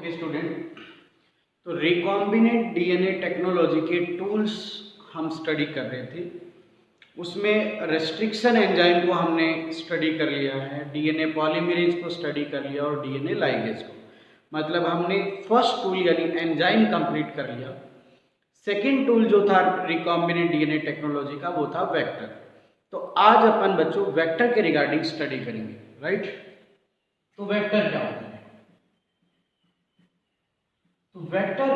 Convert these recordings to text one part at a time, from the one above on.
Okay student, तो recombinant DNA technology के tools हम स्टडी कर रहे थे। उसमें रेस्ट्रिक्शन एंजाइम को हमने स्टडी कर लिया है, डीएनए पॉलीमरेज को स्टडी कर लिया और डीएनए लाइगेज को। मतलब हमने फर्स्ट टूल यानी एंजाइम कंप्लीट कर लिया। सेकेंड टूल जो था रिकॉम्बिनेंट डीएनए टेक्नोलॉजी का वो था वेक्टर। तो आज अपन बच्चों वेक्टर के रिगार्डिंग स्टडी करेंगे, राइट। तो वेक्टर क्या होता है? तो वेक्टर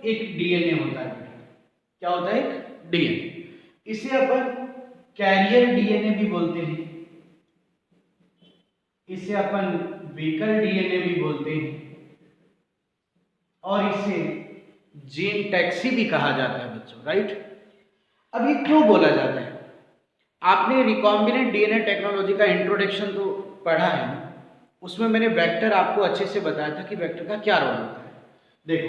एक डीएनए होता है। क्या होता है? एक डीएनए। इसे अपन कैरियर डीएनए भी बोलते हैं, इसे अपन व्हीकल डीएनए भी बोलते हैं और इसे जीन टैक्सी भी कहा जाता है बच्चों, राइट। अब ये क्यों बोला जाता है? आपने रिकॉम्बिनेंट डीएनए टेक्नोलॉजी का इंट्रोडक्शन तो पढ़ा है ना, उसमें मैंने वेक्टर आपको अच्छे से बताया था कि वेक्टर का क्या रोल होता है। देखो,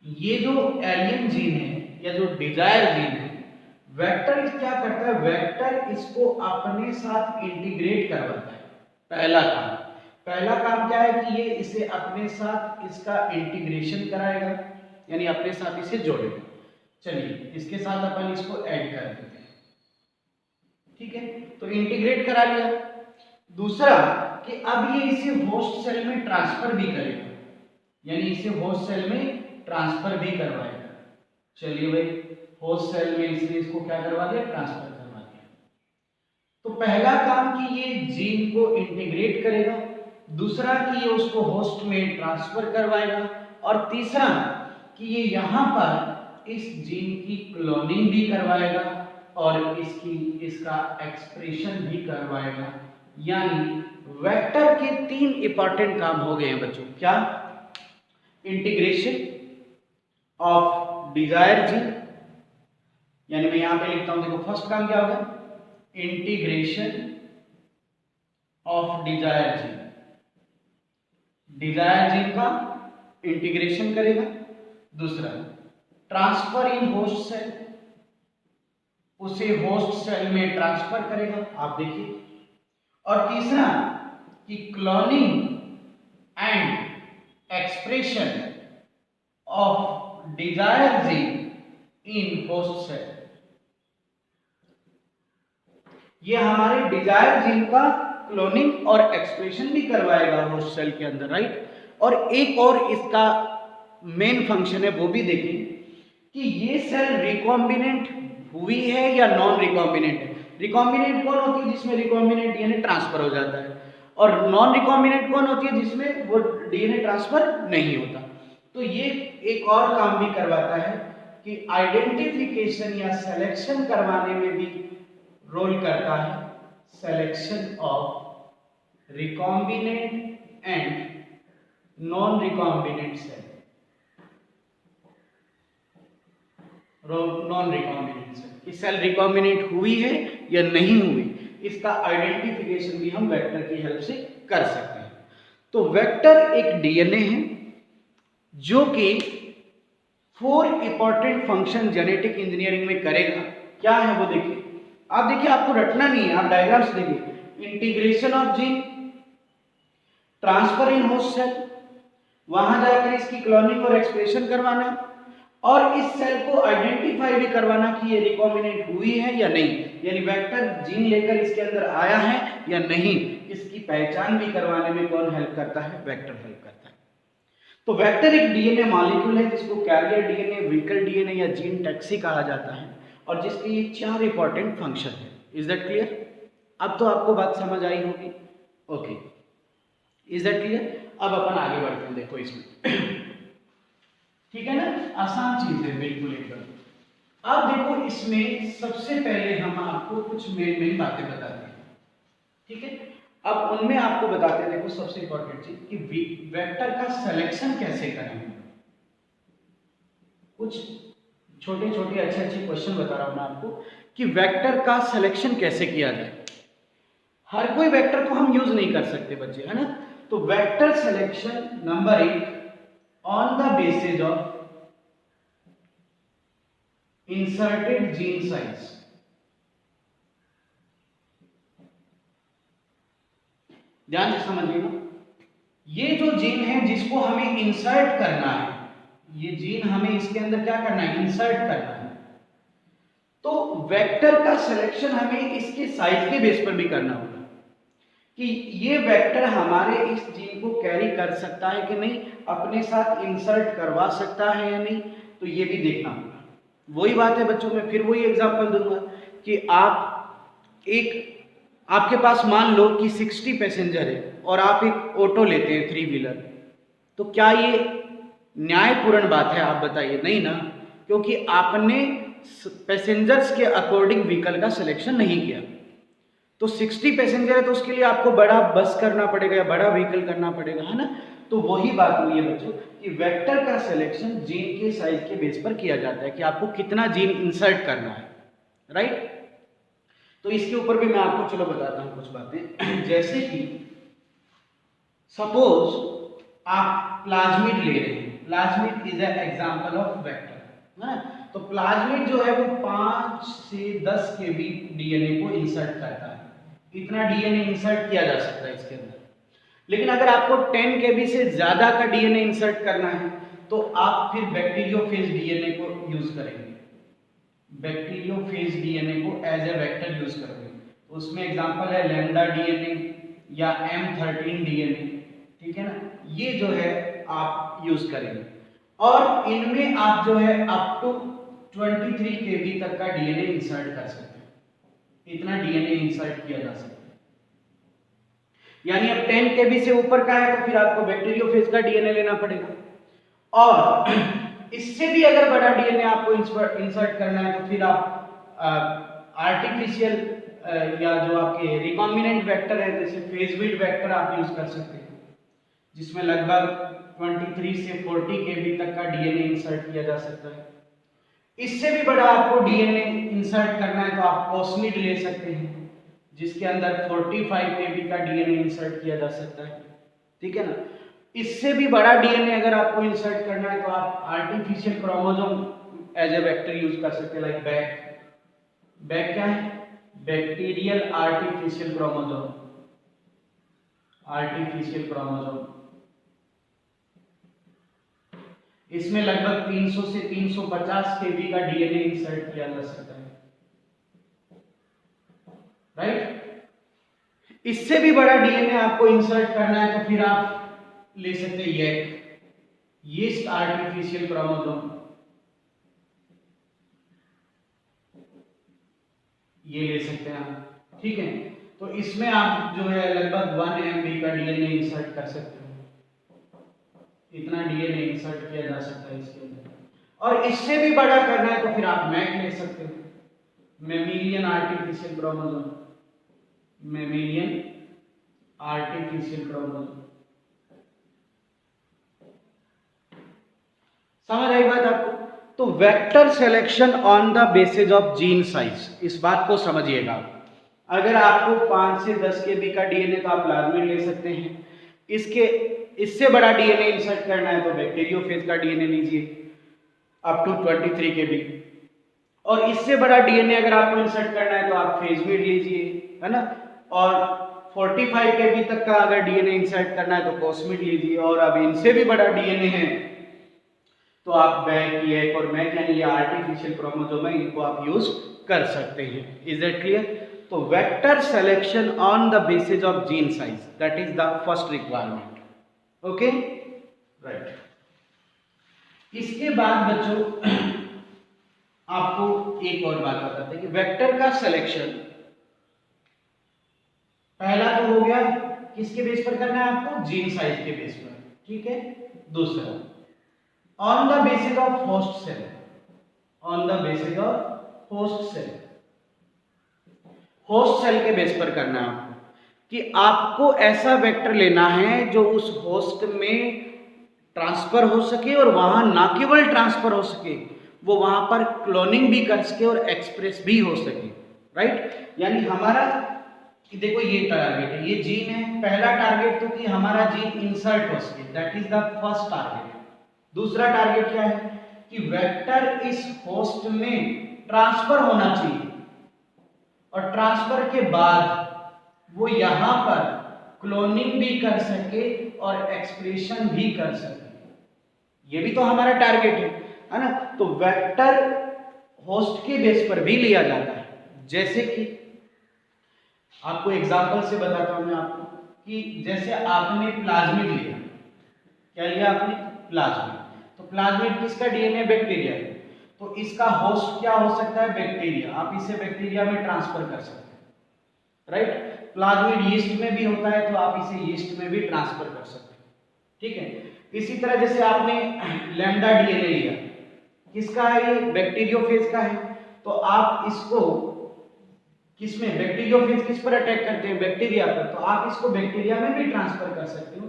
ये जो एलियन जीन है या जो डिजायर जीन है, वेक्टर क्या करता है? वेक्टर इसको अपने साथ इंटीग्रेट करवाता है। पहला काम क्या है कि ये इसे अपने साथ इसका इंटीग्रेशन कराएगा, यानी अपने साथ इसे जोड़ेगा। चलिए इसके साथ अपन इसको ऐड कर देते हैं, ठीक है। तो इंटीग्रेट करा लिया। दूसरा कि अब ये इसे होस्ट सेल में ट्रांसफर भी करेगा, यानी इसे होस्ट सेल में ट्रांसफर भी करवाएगा। चलिए भाई, होस्ट सेल में इसने इसको क्या करवा दिया? ट्रांसफर करवा दिया। तो पहला काम कि ये जीन को इंटीग्रेट करेगा, दूसरा कि ये उसको होस्ट में ट्रांसफर करवाएगा, और तीसरा कि ये यहाँ पर इस जीन की क्लोनिंग भी करवाएगा और इसका एक्सप्रेशन भी करवाएगा। यानी वेक्टर के 3 इंपॉर्टेंट काम हो गए हैं बच्चों। क्या? इंटीग्रेशन ऑफ डिजायर जीन, यानी मैं यहां पे लिखता हूं, देखो फर्स्ट काम क्या होगा? Integration of desire gene. Desire gene का इंटीग्रेशन करेगा। दूसरा ट्रांसफर इन होस्ट सेल, उसे होस्ट सेल में ट्रांसफर करेगा, आप देखिए। और तीसरा कि cloning and expression of desire gene in host cell. ये हमारे डिजायर जीन का क्लोनिंग और एक्सप्रेशन भी करवाएगा होस्ट सेल के अंदर, राइट। और एक और इसका मेन फंक्शन है, वो भी देखिए कि ये सेल रिकॉम्बिनेंट हुई है या नॉन रिकॉम्बिनेंट है। रिकॉम्बिनेंट कौन होती है? जिसमें रिकॉम्बिनेंट डीएनए ट्रांसफर हो जाता है। और नॉन रिकॉम्बिनेंट कौन होती है? जिसमें वो डीएनए ट्रांसफर नहीं होता। तो ये एक और काम भी करवाता है कि आइडेंटिफिकेशन या सिलेक्शन करवाने में भी रोल करता है। Selection of recombinant and non recombinant cell, non recombinant cell कि सेल रिकॉम्बिनेंट हुई है या नहीं हुई, इसका आइडेंटिफिकेशन भी हम वेक्टर की हेल्प से कर सकते हैं। तो वेक्टर एक डीएनए है जो कि 4 इंपॉर्टेंट फंक्शन जेनेटिक इंजीनियरिंग में करेगा। क्या है वो देखिए, आप देखिए, आपको रटना नहीं है, आप डायग्राम्स देखिए। Integration of gene, transfer in host cell, वहां जाकर इसकी क्लोनिंग और एक्सप्रेशन करवाना, और इस सेल को आइडेंटिफाई भी करवाना कि ये रिकॉम्बिनेंट हुई है या नहीं, यानी वेक्टर जीन लेकर इसके अंदर आया है या नहीं, इसकी पहचान भी करवाने में कौन हेल्प करता है? वेक्टर हेल्प करता है। तो वेक्टर एक डीएनए मॉलिक्यूल है जिसको कैरियर डीएनए, व्हीकल डीएनए या जीन टैक्सी कहा जाता है, और जिसके ये 4 इंपॉर्टेंट फंक्शन है। Is that clear? अब तो आपको बात समझ आई होगी। Okay, is that clear? अब अपन आगे बढ़ते हैं। देखो इसमें ठीक है ना, आसान चीज है बिल्कुल एकदम। अब देखो इसमें सबसे पहले हम आपको कुछ मेन बातें बताते हैं, ठीक है। अब उनमें आपको बताते हैं, देखो सबसे इंपॉर्टेंट चीज कि वेक्टर का सिलेक्शन कैसे करेंगे। कुछ छोटे छोटे अच्छे अच्छे क्वेश्चन बता रहा हूं मैं आपको कि वेक्टर का सिलेक्शन कैसे किया जाए। हर कोई वेक्टर को हम यूज नहीं कर सकते बच्चे, है ना। तो vector selection number 1, on the basis of inserted gene size। ध्यान से समझिएगा, ये जो जीन है जिसको हमें इंसर्ट करना है, ये जीन हमें इसके अंदर क्या करना है, इंसर्ट करना है, तो वेक्टर का सिलेक्शन हमें इसके साइज के बेस पर भी करना होगा कि ये वेक्टर हमारे इस जीन को कैरी कर सकता है कि नहीं, अपने साथ इंसर्ट करवा सकता है या नहीं, तो ये भी देखना होगा। वही बात है बच्चों, मैं फिर वही एग्जांपल दूंगा कि आपके पास मान लो कि 60 पैसेंजर है और आप एक ऑटो लेते हैं 3 व्हीलर, तो क्या ये न्यायपूर्ण बात है? आप बताइए, नहीं ना, क्योंकि आपने पैसेंजर्स के अकॉर्डिंग व्हीकल का सिलेक्शन नहीं किया। तो 60 पैसेंजर है तो उसके लिए आपको बड़ा बस करना पड़ेगा या बड़ा व्हीकल करना पड़ेगा, है ना। तो वही बात हुई है बच्चों कि वेक्टर का सिलेक्शन जीन के साइज के बेस पर किया जाता है कि आपको कितना जीन इंसर्ट करना है, राइट। तो इसके ऊपर भी मैं आपको चलो बताता हूं कुछ बातें। जैसे कि सपोज आप प्लाज्मिड ले रहे हैं, plasmid is an example of vector, है ना। तो प्लाज्मिड जो है वो 5 से 10 के बीच डीएनए को इंसर्ट करता है, इतना डीएनए इंसर्ट किया जा सकता है इसके अंदर। लेकिन अगर आपको 10 केबी से ज्यादा का डीएनए इंसर्ट करना है तो आप फिर बैक्टीरियोफेज डीएनए को यूज करेंगे, बैक्टीरियोफेज डीएनए को एज ए वेक्टर यूज करेंगे। तो उसमें एग्जांपल है लैम्डा डीएनए या M13 डीएनए, ठीक है ना, ये जो है आप यूज करेंगे। और इनमें आप जो है अप टू 23 केबी तक का डीएनए इंसर्ट कर सकते हैं, इतना डीएनए इंसर्ट किया जा सकता है। यानी अब 10 केबी से ऊपर का है तो फिर आपको बैक्टीरियोफेज का डीएनए लेना पड़ेगा, और इससे भी अगर बड़ा डीएनए आपको इंसर्ट करना है तो फिर आप आर्टिफिशियल या जो आपके रिकॉम्बिनेंट वेक्टर है जैसे फेजविड वेक्टर आप यूज कर सकते हैं, जिसमें लगभग 23 से 40 केबी तक का डीएनए इंसर्ट किया जा सकता है। इससे भी बड़ा आपको डीएनए इंसर्ट करना है तो आप कोस्मिड ले सकते हैं, जिसके अंदर 45 केबी का डीएनए इंसर्ट किया जा सकता है, ठीक है ना। इससे भी बड़ा डीएनए अगर आपको इंसर्ट करना है तो आप artificial chromosome as a vector use कर सकते हैं, लाइक बैक क्या है, bacterial artificial chromosome, artificial chromosome. इसमें लगभग 300 से 350 केबी का डीएनए इंसर्ट किया जा सकता है, राइट। इससे भी बड़ा डीएनए आपको इंसर्ट करना है तो फिर आप ले सकते हैं यीस्ट आर्टिफिशियल क्रोमोसोम, ये ले सकते हैं आप, ठीक है। तो इसमें आप जो है लगभग 1 MB का डीएनए इंसर्ट कर सकते हो, इतना डीएनए इंसर्ट किया जा सकता है इसके अंदर। और इससे भी बड़ा करना है तो फिर आप मैक ले सकते हो, mammalian artificial chromosome, mammalian artificial chromosome. समझ आई बात आपको? तो vector selection on the basis of gene size, इस बात को समझिएगा। अगर आपको 5 से 10 केबी का डीएनए तो आप प्लाज्मिड ले सकते हैं, इससे बड़ा डीएनए इंसर्ट करना है तो बैक्टीरियोफेज का डीएनए लीजिए अप टू 23 केबी, और इससे बड़ा डीएनए अगर आपको इंसर्ट करना है तो आप फेजविड लीजिए, है ना। और 45 केबी तक का अगर डीएनए इंसर्ट करना है तो कोस्मिड लीजिए, और अब इनसे भी बड़ा डीएनए है तो आप बैक और मैक यानी ये आर्टिफिशियल क्रोमोसोम है, इनको आप यूज कर सकते हैं। Is that clear? तो vector selection on the basis of gene size, that is the first requirement, okay, right. इसके बाद बच्चों आपको एक और बात बताते हैं कि वेक्टर का सिलेक्शन पहला तो हो गया किसके बेस पर करना है आपको, जीन साइज के बेस पर, ठीक है। दूसरा on the basis of host cell, on the basis of host cell, host cell के बेस पर करना है आपको कि आपको ऐसा वेक्टर लेना है जो उस होस्ट में ट्रांसफर हो सके, और वहां ना केवल ट्रांसफर हो सके, वो वहां पर क्लोनिंग भी कर सके और एक्सप्रेस भी हो सके, राइट। यानी हमारा देखो ये टारगेट है, ये जीन है, पहला टारगेट तो कि हमारा जीन इंसर्ट हो सके, that is the first target. दूसरा टारगेट क्या है कि वेक्टर इस होस्ट में ट्रांसफर होना चाहिए, और ट्रांसफर के बाद वो यहां पर क्लोनिंग भी कर सके और एक्सप्रेशन भी कर सके। ये भी तो हमारा टारगेट है ना। तो वेक्टर होस्ट के बेस पर भी लिया जाता है। जैसे कि आपको एग्जांपल से बताता हूं मैं आपको कि जैसे आपने प्लाज्मिड लिया, क्या लिया आपने? प्लाज्मिड। तो प्लाज्मिड किसका डीएनए? बैक्टीरिया है। तो इसका होस्ट क्या हो सकता है? बैक्टीरिया। आप इसे बैक्टीरिया में ट्रांसफर कर सकते हैं, राइट। प्लाज्मिड यीस्ट में भी होता है, तो आप इसे यीस्ट में भी ट्रांसफर कर सकते हैं, ठीक है। इसी तरह जैसे आपने लैम्डा डीएनए लिया, किसका है ये? बैक्टीरियोफेज का है। तो आप इसको किसमें? बैक्टीरियोफेज किस पर अटैक करते हैं? बैक्टीरिया पर। तो आप इसको बैक्टीरिया में भी ट्रांसफर कर सकते हो,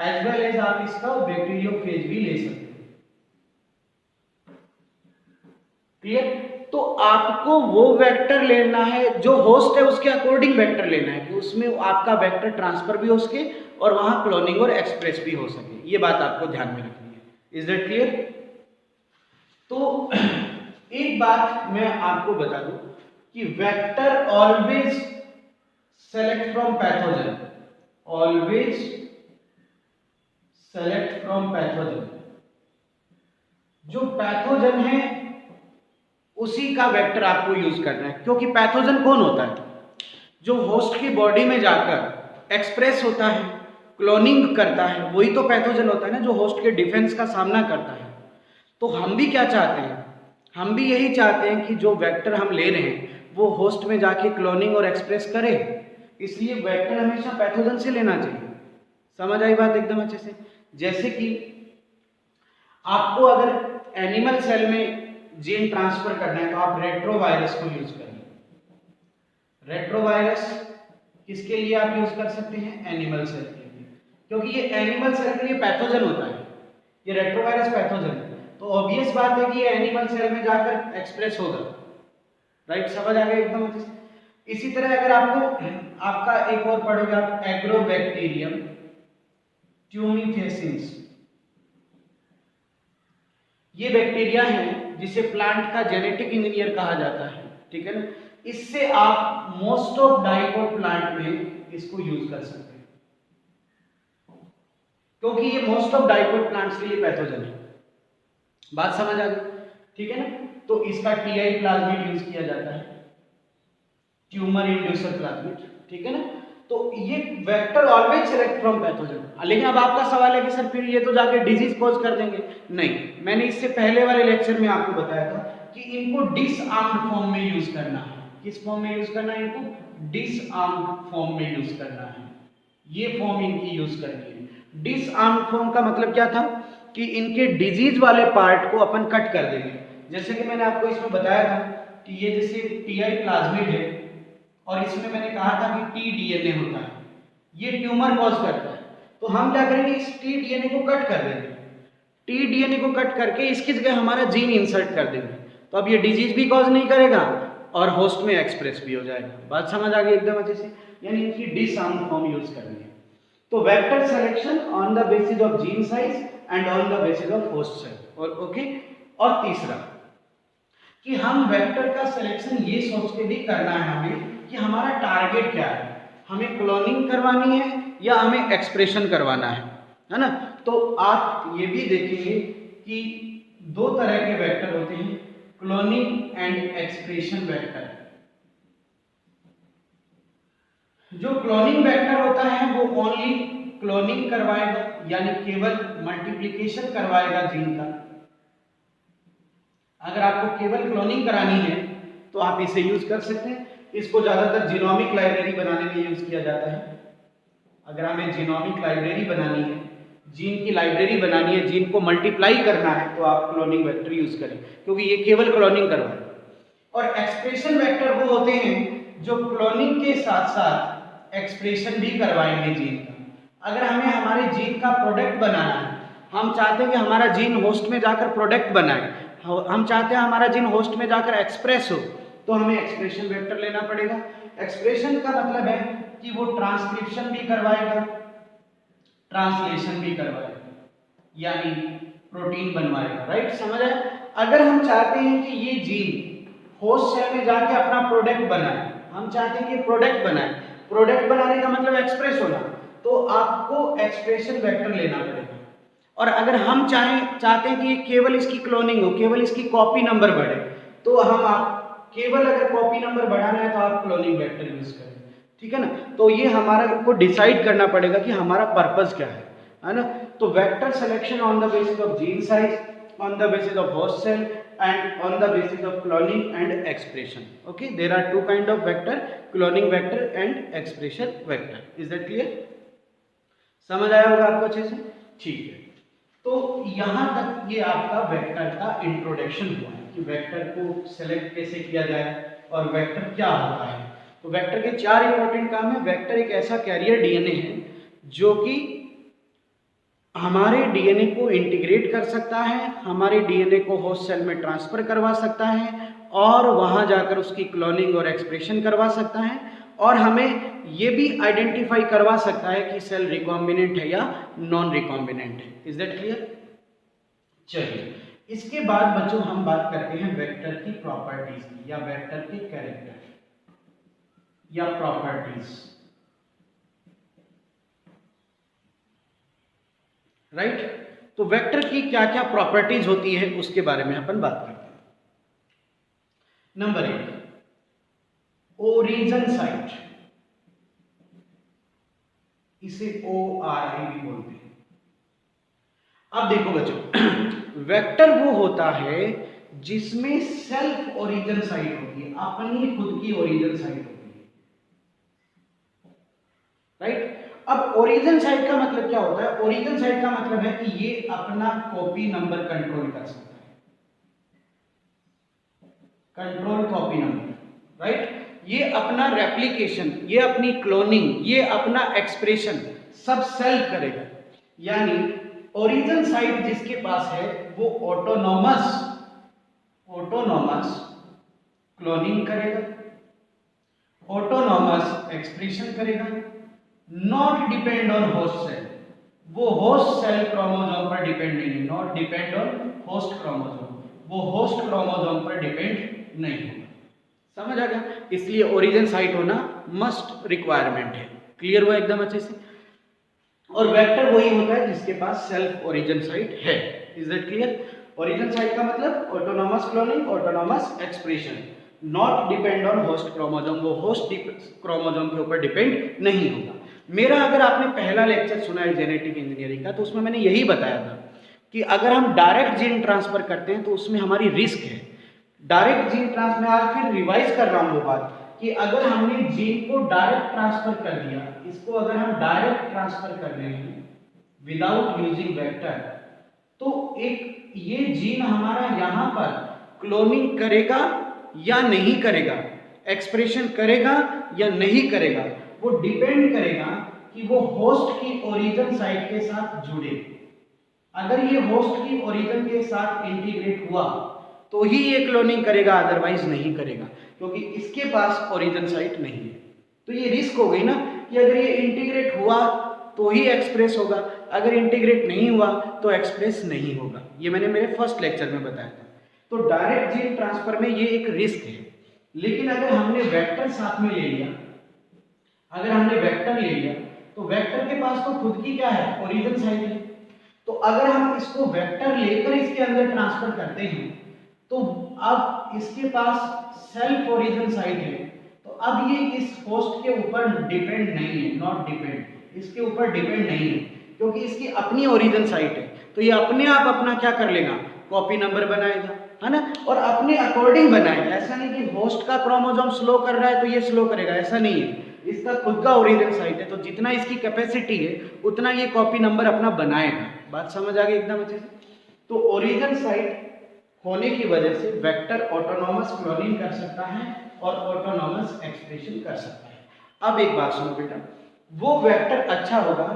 एज वेल एज आप इसका बैक्टीरियोफेज भी ले सकते हो। क्लियर? तो आपको वो वेक्टर लेना है जो होस्ट है उसके अकॉर्डिंग वेक्टर लेना है कि उसमें आपका वेक्टर ट्रांसफर भी हो सके और वहां क्लोनिंग और एक्सप्रेस भी हो सके। ये बात आपको ध्यान में रखनी है। Is that clear? तो एक बात मैं आपको बता दूं कि vector always select from pathogen, always select from pathogen. जो पैथोजन है उसी का वेक्टर आपको यूज करना है, क्योंकि पैथोजन कौन होता है? जो होस्ट की बॉडी में जाकर एक्सप्रेस होता है, क्लोनिंग करता है, वही तो पैथोजन होता है ना, जो होस्ट के डिफेंस का सामना करता है। तो हम भी क्या चाहते हैं? हम भी यही चाहते हैं कि जो वेक्टर हम ले रहे हैं वो होस्ट में जाके क्लोनिंग और एक्सप्रेस करे। इसलिए वेक्टर हमेशा पैथोजन से लेना चाहिए। समझ आई बात एकदम अच्छे से? जैसे कि आपको अगर एनिमल सेल में जीन ट्रांसफर करना है तो आप रेट्रोवायरस को यूज करिए। रेट्रोवायरस किसके लिए आप यूज कर सकते हैं? एनिमल सेल के लिए, क्योंकि ये एनिमल सेल के लिए पैथोजन होता है। ये रेट्रोवायरस पैथोजन है, तो ऑब्वियस बात है कि ये एनिमल सेल में जाकर एक्सप्रेस होगा, राइट। समझ आ गया एकदम अच्छे से? इसी तरह अगर आपको आपका एक और पढ़ोगे आप एग्रोबैक्टीरियम ट्यूमिफेसिंस, ये बैक्टीरिया है जिसे प्लांट का जेनेटिक इंजीनियर कहा जाता है, ठीक है ना। इससे आप मोस्ट ऑफ डाइकोट प्लांट में इसको यूज कर सकते हैं, क्योंकि ये मोस्ट ऑफ डाइकोट प्लांट्स के लिए पैथोजन है। बात समझ आ गई? ठीक है ना। तो इसका टीआई प्लाज्मिड यूज किया जाता है, ट्यूमर इंड्यूसर प्लाज्मिड, ठीक है ना। तो ये vector always select from pathogen. लेकिन अब आपका सवाल है कि सर फिर ये तो जाके डिजीज कॉज कर देंगे। नहीं, मैंने इससे पहले वाले लेक्चर में आपको बताया था कि इनको डिसआर्म्ड फॉर्म में यूज करना है। किस फॉर्म में यूज करना है? इनको डिसआर्म्ड फॉर्म में यूज करना है। ये फॉर्म इनकी यूज करनी है। डिसआर्म्ड फॉर्म का मतलब क्या था कि इनके डिजीज वाले पार्ट को अपन कट कर देंगे। जैसे कि मैंने आपको इसमें बताया था कि ये जैसे टीआई प्लाज्मिड है और इसमें मैंने कहा था कि टी डीएनए होता है, ये ट्यूमर कॉज करता है। तो हम क्या करेंगे? इस टी डीएनए को कट कर देंगे। टी डीएनए को कट करके इसकी जगह हमारा जीन इंसर्ट कर देंगे, तो अब ये डिजीज भी कॉज नहीं करेगा और होस्ट में एक्सप्रेस भी हो जाएगा। बात समझ आ गई एकदम अच्छे से? यानी इनकी डिसआर्म्ड फॉर्म यूज करनी है। तो vector selection on the basis of gene size and on the basis of host size. और ओके, और तीसरा कि हम वेक्टर का सिलेक्शन ये सोच के भी करना है हमें कि हमारा टारगेट क्या है, हमें क्लोनिंग करवानी है या हमें एक्सप्रेशन करवाना है ना। तो आप ये भी देखेंगे कि दो तरह के वेक्टर होते हैं, क्लोनिंग एंड एक्सप्रेशन वेक्टर। जो क्लोनिंग वेक्टर होता है वो ओनली क्लोनिंग करवाएगा, यानी केवल मल्टीप्लिकेशन करवाएगा जीन का। अगर आपको केवल क्लोनिंग करानी है तो आप इसे यूज कर सकते हैं। इसको ज्यादातर जीनोमिक लाइब्रेरी बनाने में यूज किया जाता है। अगर हमें जीनोमिक लाइब्रेरी बनानी है, जीन की लाइब्रेरी बनानी है, जीन को मल्टीप्लाई करना है, तो आप क्लोनिंग वेक्टर यूज करें, क्योंकि ये केवल क्लोनिंग करवाएगा। और एक्सप्रेशन वेक्टर वो होते हैं जो क्लोनिंग के साथ साथ एक्सप्रेशन भी करवाएंगे जीन का। अगर हमें हमारे जीन का प्रोडक्ट बनाना है, हम चाहते हैं कि हमारा जीन होस्ट में जाकर प्रोडक्ट बनाए, हम चाहते हैं हमारा जीन होस्ट में जाकर एक्सप्रेस हो, तो हमें एक्सप्रेशन वेक्टर लेना पड़ेगा। एक्सप्रेशन का मतलब है कि वो ट्रांसक्रिप्शन भी करवाएगा, ट्रांसलेशन भी करवाएगा, यानी प्रोटीन बनवाएगा, राइट। समझ आया? अगर हम चाहते हैं कि ये जीन होस्ट सेल में जाके अपना प्रोडक्ट बनाए, हम चाहते हैं कि प्रोडक्ट बनाए, प्रोडक्ट बनाने का मतलब एक्सप्रेस होना, तो आपको एक्सप्रेशन वेक्टर लेना पड़ेगा। और अगर हम चाहते हैं कि ये केवल इसकी क्लोनिंग हो, केवल इसकी कॉपी नंबर बढ़े, तो हम आप केवल अगर कॉपी नंबर बढ़ाना है तो आप क्लोनिंग वेक्टर यूज करें, ठीक है ना। तो ये हमारा को डिसाइड करना पड़ेगा कि हमारा पर्पस क्या है ना। तो vector selection on the basis of gene size, on the basis of host cell and on the basis of cloning and expression. Okay, there are two kind of vector, cloning vector and expression vector. Is that clear? समझ आया होगा आपको अच्छे से? ठीक है, तो यहाँ तक ये आपका वेक्टर का इंट्रोडक्शन हुआ है कि वेक्टर को सेलेक्ट कैसे किया जाए और वेक्टर क्या होता है। तो वेक्टर के 4 इंपॉर्टेंट काम है। वेक्टर एक ऐसा कैरियर डीएनए है जो कि हमारे डीएनए को इंटीग्रेट कर सकता है, हमारे डीएनए को होस्ट सेल में ट्रांसफर करवा सकता है और वहां जाकर उसकी क्लोनिंग और एक्सप्रेशन करवा सकता है, और हमें ये भी आइडेंटिफाई करवा सकता है कि सेल रिकॉम्बिनेंट है या नॉन रिकॉम्बिनेंट है। Is that clear? चलिए, इसके बाद बच्चों हम बात करते हैं वेक्टर की प्रॉपर्टीज की, या वेक्टर के कैरेक्टर या प्रॉपर्टीज, राइट। तो वेक्टर की क्या क्या प्रॉपर्टीज होती है उसके बारे में अपन बात करते हैं। नंबर 1, ओरिजिन साइट, इसे ORI भी बोलते हैं। अब देखो बच्चों, वेक्टर वो होता है जिसमें सेल्फ ओरिजिन साइट होती है, अपनी खुद की ओरिजिन साइट होती है, राइट। अब ओरिजिन साइट का मतलब क्या होता है? ओरिजिन साइट का मतलब है कि ये अपना कॉपी नंबर कंट्रोल कर सकता है, कंट्रोल कॉपी नंबर, राइट। ये अपना रेप्लिकेशन, ये अपनी क्लोनिंग, ये अपना एक्सप्रेशन सब सेल्फ करेगा। यानी ओरिजिन साइट जिसके पास है वो ऑटोनॉमस क्लोनिंग करेगा, ऑटोनॉमस एक्सप्रेशन करेगा, not depend on host cell, वो होस्ट सेल क्रोमोसोम पर डिपेंड नहीं है, not depend on host chromosome, वो होस्ट क्रोमोसोम पर डिपेंड नहीं होगा। समझ आ गया? इसलिए ओरिजिन साइट होना मस्ट रिक्वायरमेंट है। क्लियर हुआ एकदम अच्छे से? और वेक्टर वही होता है जिसके पास सेल्फ ओरिजिन साइट है। Is that clear? Origin site का मतलब autonomous cloning, autonomous expression, not depend on host chromosome, वो होस्ट क्रोमोसोम के ऊपर डिपेंड नहीं होगा। मेरा अगर आपने पहला लेक्चर सुना है जेनेटिक इंजीनियरिंग का, तो उसमें मैंने यही बताया था कि अगर हम डायरेक्ट जीन ट्रांसफर करते हैं तो उसमें हमारी रिस्क है। डायरेक्ट जीन ट्रांसफर, मैं आज फिर रिवाइज कर रहा हूँ वो बात कि अगर हमने जीन को डायरेक्ट ट्रांसफर कर दिया, इसको अगर हम डायरेक्ट ट्रांसफर कर रहे हैं विदाउट यूजिंग वेक्टर, तो एक ये जीन हमारा यहाँ पर क्लोनिंग करेगा या नहीं करेगा, एक्सप्रेशन करेगा या नहीं करेगा, वो डिपेंड करेगा कि वो होस्ट की ओरिजिन साइट के साथ जुड़े। अगर ये होस्ट की ओरिजिन के साथ इंटीग्रेट हुआ तो ही ये क्लोनिंग करेगा, अदरवाइज नहीं करेगा, क्योंकि इसके पास ओरिजिन साइट नहीं है। तो ये रिस्क हो गई ना कि अगर ये इंटीग्रेट हुआ तो ही एक्सप्रेस होगा, अगर इंटीग्रेट नहीं हुआ तो एक्सप्रेस नहीं होगा। ये मैंने मेरे फर्स्ट लेक्चर में बताया था। तो डायरेक्ट जीन ट्रांसफर में ये एक रिस्क है। लेकिन अगर हमने वेक्टर साथ में ले लिया, अगर हमने वेक्टर ले लिया तो वेक्टर के पास तो खुद की क्या है, ओरिजिन साइट है। तो अगर हम इसको वेक्टर लेकर इसके अंदर ट्रांसफर करते हैं तो अब इसके पास सेल्फ ओरिजिन साइट है, तो अब ये इस होस्ट के ऊपर डिपेंड नहीं है, नॉट डिपेंड, इसके ऊपर डिपेंड नहीं है, क्योंकि इसकी अपनी ओरिजिन साइट है। तो ये अपने आप अपना क्या कर लेगा, कॉपी नंबर बनाएगा, है ना, और अपने अकॉर्डिंग बनाएगा। ऐसा नहीं कि होस्ट का क्रोमोसोम स्लो कर रहा है तो ये स्लो करेगा, ऐसा नहीं है। इसका खुद का ओरिजिन साइट है, तो जितना इसकी कैपेसिटी है उतना ये कॉपी नंबर अपना बनाएगा। बात समझ आ गई एकदम अच्छे से? तो ओरिजिन साइट होने की वजह से वेक्टर ऑटोनॉमस क्लोनिंग कर सकता है और ऑटोनॉमस एक्सप्रेशन कर सकता है। अब एक बात सुनो बेटा, वो वेक्टर अच्छा होगा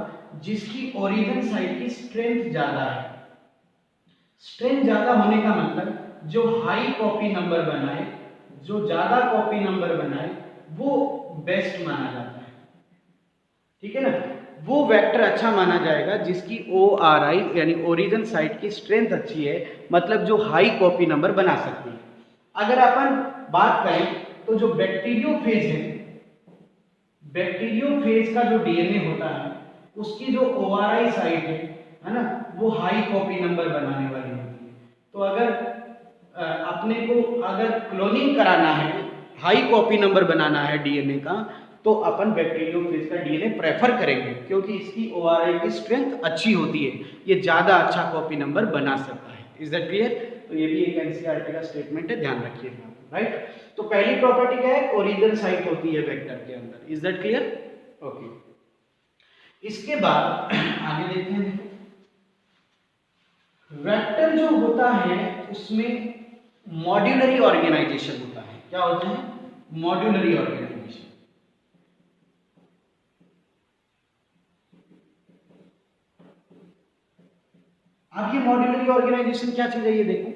जिसकी ओरिजिन साइट की स्ट्रेंथ ज्यादा है। स्ट्रेंथ ज्यादा होने का मतलब जो हाई कॉपी नंबर बनाए, जो ज्यादा कॉपी नंबर बनाए, वो बेस्ट माना जाता है। ठीक है ना? वो वेक्टर अच्छा माना जाएगा जिसकी ORI यानी ओरिजिन साइट की स्ट्रेंथ अच्छी है, मतलब जो हाई कॉपी नंबर बना सकती है। अगर अपन बात करें तो जो बैक्टीरियोफेज है, बैक्टीरियोफेज का जो DNA होता है उसकी जो ORI साइट है ना, वो हाई कॉपी नंबर बनाने वाली होती है। तो अगर अपने को अगर क्लोनिंग कराना है, हाई कॉपी नंबर बनाना है डीएनए का, तो अपन बैक्टीरियोफेज का डीएनए प्रेफर करेंगे, क्योंकि इसकी ORI की स्ट्रेंथ अच्छी होती है, ये ज़्यादा अच्छा कॉपी नंबर बना सकता है। Is that clear? तो ये भी एक एनसीईआरटी का स्टेटमेंट है, ध्यान रखिएगा, राइट। तो पहली प्रॉपर्टी क्या है? ओरिजिन साइट होती है वेक्टर के अंदर। Is that clear? ओके। इसके बाद आगे देखते हैं। वेक्टर जो होता है उसमें मॉड्यूलरी ऑर्गेनाइजेशन होता है। क्या होता है? मॉड्यूलरी ऑर्गेनाइजेशन। अब ये मॉड्यूलरी ऑर्गेनाइजेशन क्या चीज है, ये देखो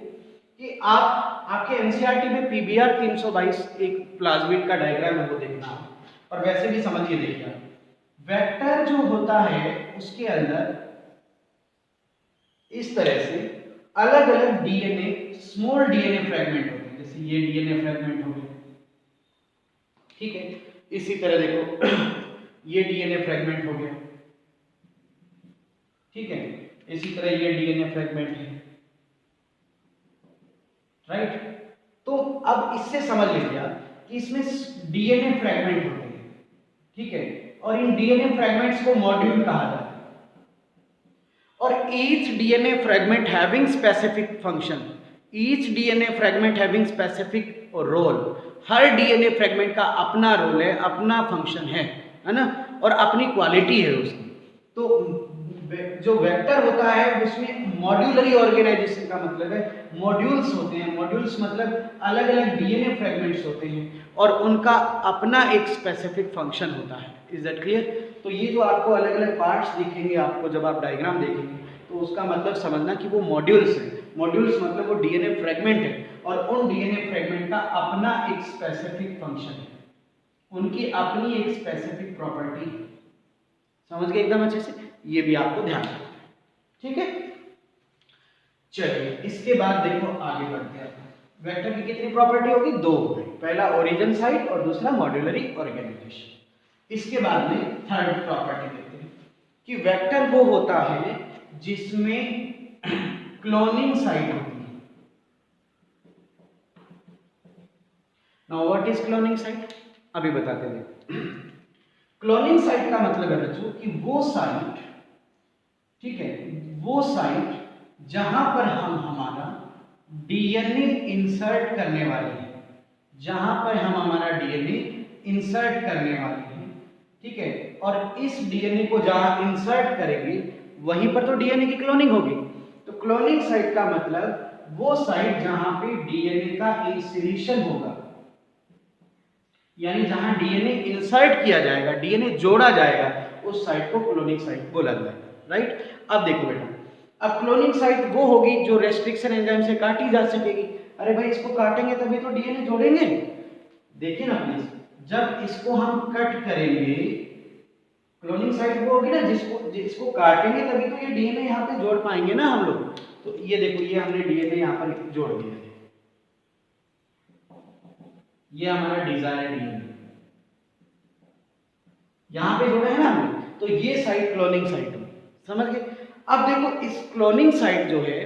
कि आपके एनसीईआरटी में पीबीआर 322 एक प्लाज्मिड का डायग्राम है, वो देखना, और वैसे भी समझिए। देखिए वेक्टर जो होता है उसके अंदर इस तरह से अलग अलग डीएनए, स्मॉल डीएनए फ्रेगमेंट होते हैं। जैसे ये डीएनए फ्रेगमेंट हो गया, ठीक है। इसी तरह देखो ये डीएनए फ्रेगमेंट हो गया, ठीक है। इसी तरह ये डीएनए फ्रेगमेंट है, राइट। तो अब इससे समझ लीजिए आप कि इसमें डीएनए फ्रेगमेंट होते हैं, ठीक है, और इन डीएनए फ्रेगमेंट्स को मॉड्यूल कहा जाता है। और each DNA fragment having specific function, each DNA fragment having specific role, हर DNA फ्रेगमेंट का अपना रोल है, अपना फंक्शन है ना, और अपनी क्वालिटी है उसकी। तो जो वेक्टर होता है उसमें मॉड्यूलरी ऑर्गेनाइजेशन का मतलब है मॉड्यूल्स होते हैं। मॉड्यूल्स मतलब अलग अलग डीएनए फ्रेगमेंट्स होते हैं और उनका अपना एक स्पेसिफिक फंक्शन होता है। Is that clear? तो ये जो आपको अलग अलग पार्ट्स दिखेंगे आपको जब आप डायग्राम देखेंगे, तो उसका मतलब समझना कि वो मॉड्यूल्स हैं। मॉड्यूल्स मतलब वो डीएनए फ्रेगमेंट है और उन डीएनए फ्रेगमेंट का अपना एक स्पेसिफिक फंक्शन है, उनकी अपनी एक स्पेसिफिक प्रॉपर्टी। समझ गए एकदम अच्छे से? ये भी आपको ध्यान रखना है, ठीक है। चलिए इसके बाद देखो आगे बढ़ते हैं। वेक्टर की कितनी प्रॉपर्टी होगी? दो होगी, पहला ओरिजिन साइट और दूसरा मॉड्यूलरी ऑर्गेनाइजेशन। इसके बाद में थर्ड प्रॉपर्टी देखते हैं कि वेक्टर वो होता है जिसमें क्लोनिंग साइट होती है। Now what is cloning site? अभी बताते हैं। क्लोनिंग साइट का मतलब है बच्चों कि वो साइट, ठीक है, वो साइट जहां पर हम हमारा डीएनए इंसर्ट करने वाले हैं, जहां पर हम हमारा डीएनए इंसर्ट करने वाले हैं, ठीक है, और इस डीएनए को जहां इंसर्ट करेंगे वहीं पर तो डीएनए की क्लोनिंग होगी। तो क्लोनिंग साइट का मतलब वो साइट जहां पे डीएनए का इंसर्शन होगा, यानी जहां डीएनए इंसर्ट किया जाएगा, डीएनए जोड़ा जाएगा, उस साइट को क्लोनिंग साइट बोला जाएगा, राइट। अब देखो बेटा, अब क्लोनिंग साइट वो होगी जो रेस्ट्रिक्शन एंजाइम से काटी जा सकेगी। अरे भाई इसको काटेंगे तभी तो डीएनए जोड़ेंगे। देखिए ना प्लीज, जब इसको हम कट करेंगे, क्लोनिंग साइट वो होगी ना जिसको काटेंगे तभी तो ये डीएनए यहाँ पे जोड़ पाएंगे ना हम लोग। तो ये देखो, ये हमने डीएनए यहाँ पर जोड़ दिया है, ये हमारा डिजायर डीएनए यहां पे जोड़े हैं ना हमने, तो ये साइट क्लोनिंग साइट है। समझ गए? अब देखो इस क्लोनिंग साइट जो है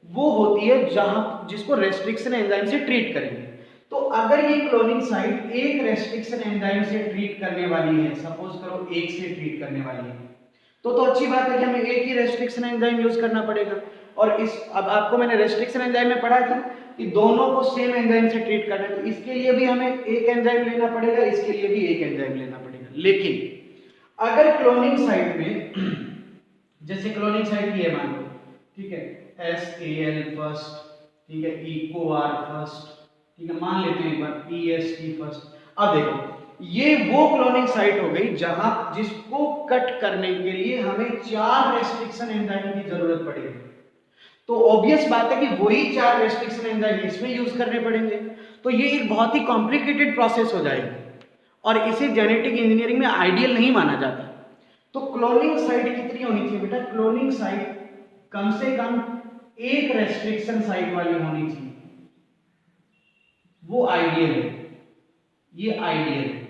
वो होती है जहां जिसको रेस्ट्रिक्शन एंजाइम से ट्रीट करेंगे। तो अगर ये क्लोनिंग साइट एक रेस्ट्रिक्शन एंजाइम से ट्रीट करने वाली है, सपोज करो एक से ट्रीट करने वाली है, तो अच्छी बात है कि हमें एक ही रेस्ट्रिक्शन एंजाइम यूज करना पड़ेगा। और इस अब आपको मैंने रेस्ट्रिक्शन एंजाइम में पढ़ा था कि दोनों को सेम एंजाइम से ट्रीट करना है, तो इसके लिए भी हमें एक एंजाइम लेना पड़ेगा, इसके लिए भी एक एंजाइम लेना पड़ेगा। लेकिन अगर क्लोनिंग साइट में जैसे क्लोनिंग साइट की है मान लो, ठीक है, SAL फर्स्ट, ठीक है, EcoR फर्स्ट, ठीक है, मान लेते हैं एक बार EST फर्स्ट। अब देखो ये वो क्लोनिंग साइट हो गई जहां जिसको कट करने के लिए हमें 4 रेस्ट्रिक्शन एंजाइम की जरूरत पड़ेगी। तो ऑब्वियस बात है कि वही 4 रेस्ट्रिक्शन एंजाइम इसमें यूज करने पड़ेंगे। तो ये एक बहुत ही कॉम्प्लिकेटेड प्रोसेस हो जाएगी और इसे जेनेटिक इंजीनियरिंग में आइडियल नहीं माना जाता। तो क्लोनिंग साइट कितनी होनी चाहिए बेटा? क्लोनिंग साइट कम से कम एक रेस्ट्रिक्शन साइट वाली होनी चाहिए, वो आइडियल है, ये आइडियल है।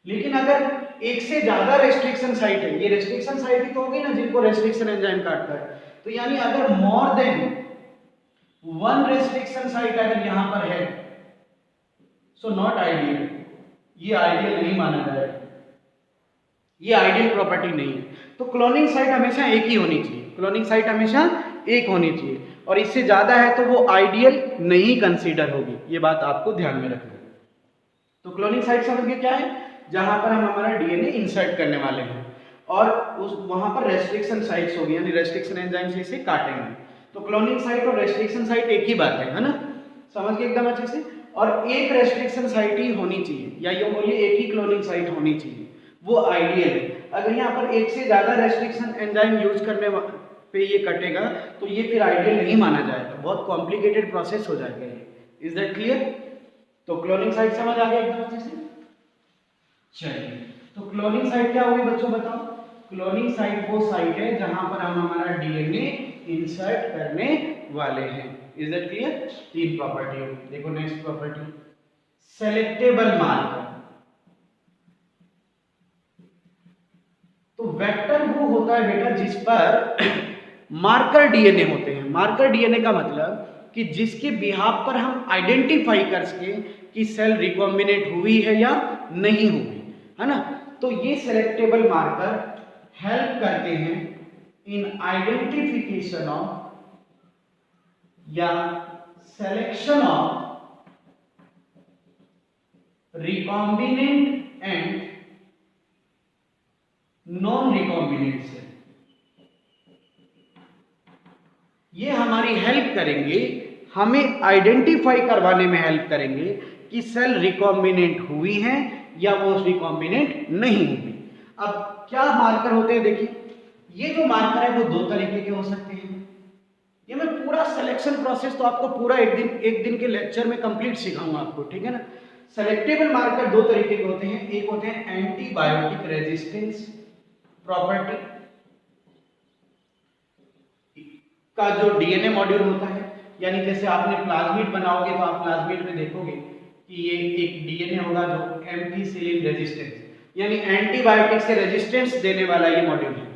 लेकिन अगर एक से ज्यादा रेस्ट्रिक्शन साइट है, ये रेस्ट्रिक्शन साइट ही तो होगी ना जिनको रेस्ट्रिक्शन एंजाइम काटता है, तो यानी अगर more than one restriction site अगर यहां पर है, सो नॉट आइडियल, ये आइडियल नहीं माना जाएगा, ये आइडियल प्रॉपर्टी नहीं है। तो क्लोनिंग साइट हमेशा एक ही होनी चाहिए, क्लोनिंग साइट हमेशा एक होनी चाहिए, और इससे ज्यादा है तो वो आइडियल नहीं कंसीडर होगी, ये बात आपको ध्यान में रखना है। तो क्लोनिंग साइट समझ गए क्या है, जहां पर हम हमारा डीएनए इंसर्ट करने वाले हैं और उस वहां पर रेस्ट्रिक्शन साइट्स होगी, यानी रेस्ट्रिक्शन एंजाइम से इसे काटेंगे। तो क्लोनिंग साइट और रेस्ट्रिक्शन साइट एक ही बात है ना, समझ गए एकदम अच्छे से। और एक रेस्ट्रिक्शन साइट ही होनी चाहिए, या यूं बोलिए एक ही क्लोनिंग साइट होनी चाहिए, वो आइडियल है। अगर यहाँ पर एक से ज्यादा रेस्ट्रिक्शन एंजाइम यूज करने पे ये कटेगा तो ये फिर आइडियल नहीं माना जाएगा, बहुत कॉम्प्लिकेटेड प्रोसेस हो जाएगा ये। Is that clear? तो क्लोनिंग साइट समझ आ गया एकदम अच्छे से। चलिए, तो क्लोनिंग साइट क्या होगी बच्चों बताओ? क्लोनिंग साइट वो साइट है जहां पर हम हमारा डीएनए इंसर्ट करने वाले हैं। Is that clear? तीन प्रॉपर्टी होगी। देखो नेक्स्ट प्रॉपर्टी, सेलेक्टेबल मार्कर। तो वेक्टर वो होता है बेटा जिस पर मार्कर डीएनए होते हैं। मार्कर डीएनए का मतलब कि जिसके बिहाफ पर हम आइडेंटिफाई कर सके कि सेल रिकॉम्बिनेट हुई है या नहीं हुई, है ना। तो ये सेलेक्टेबल मार्कर हेल्प करते हैं इन आइडेंटिफिकेशन ऑफ या selection of recombinant and non recombinant cell. ये हमारी हेल्प करेंगे, हमें आइडेंटिफाई करवाने में हेल्प करेंगे कि सेल रिकॉम्बिनेंट हुई है या वो रिकॉम्बिनेंट नहीं हुई। अब क्या मार्कर होते हैं देखिए, ये जो मार्कर है वो दो तरीके के हो सकते हैं। ये मैं पूरा सिलेक्शन प्रोसेस तो आपको पूरा एक दिन के लेक्चर में कंप्लीट सिखाऊंगा आपको, ठीक है ना। सेलेक्टेबल मार्कर दो तरीके के होते हैं, एक होते हैं एंटीबायोटिक रेजिस्टेंस प्रॉपर्टी का जो डीएनए मॉड्यूल होता है, यानी जैसे आपने प्लाज्मिड बनाओगे तो आप प्लाज्मिड में देखोगे कि ये एक डीएनए होगा जो एम्पीसिलिन रेजिस्टेंस, यानी एंटीबायोटिक से रेजिस्टेंस देने वाला ये मॉड्यूल है।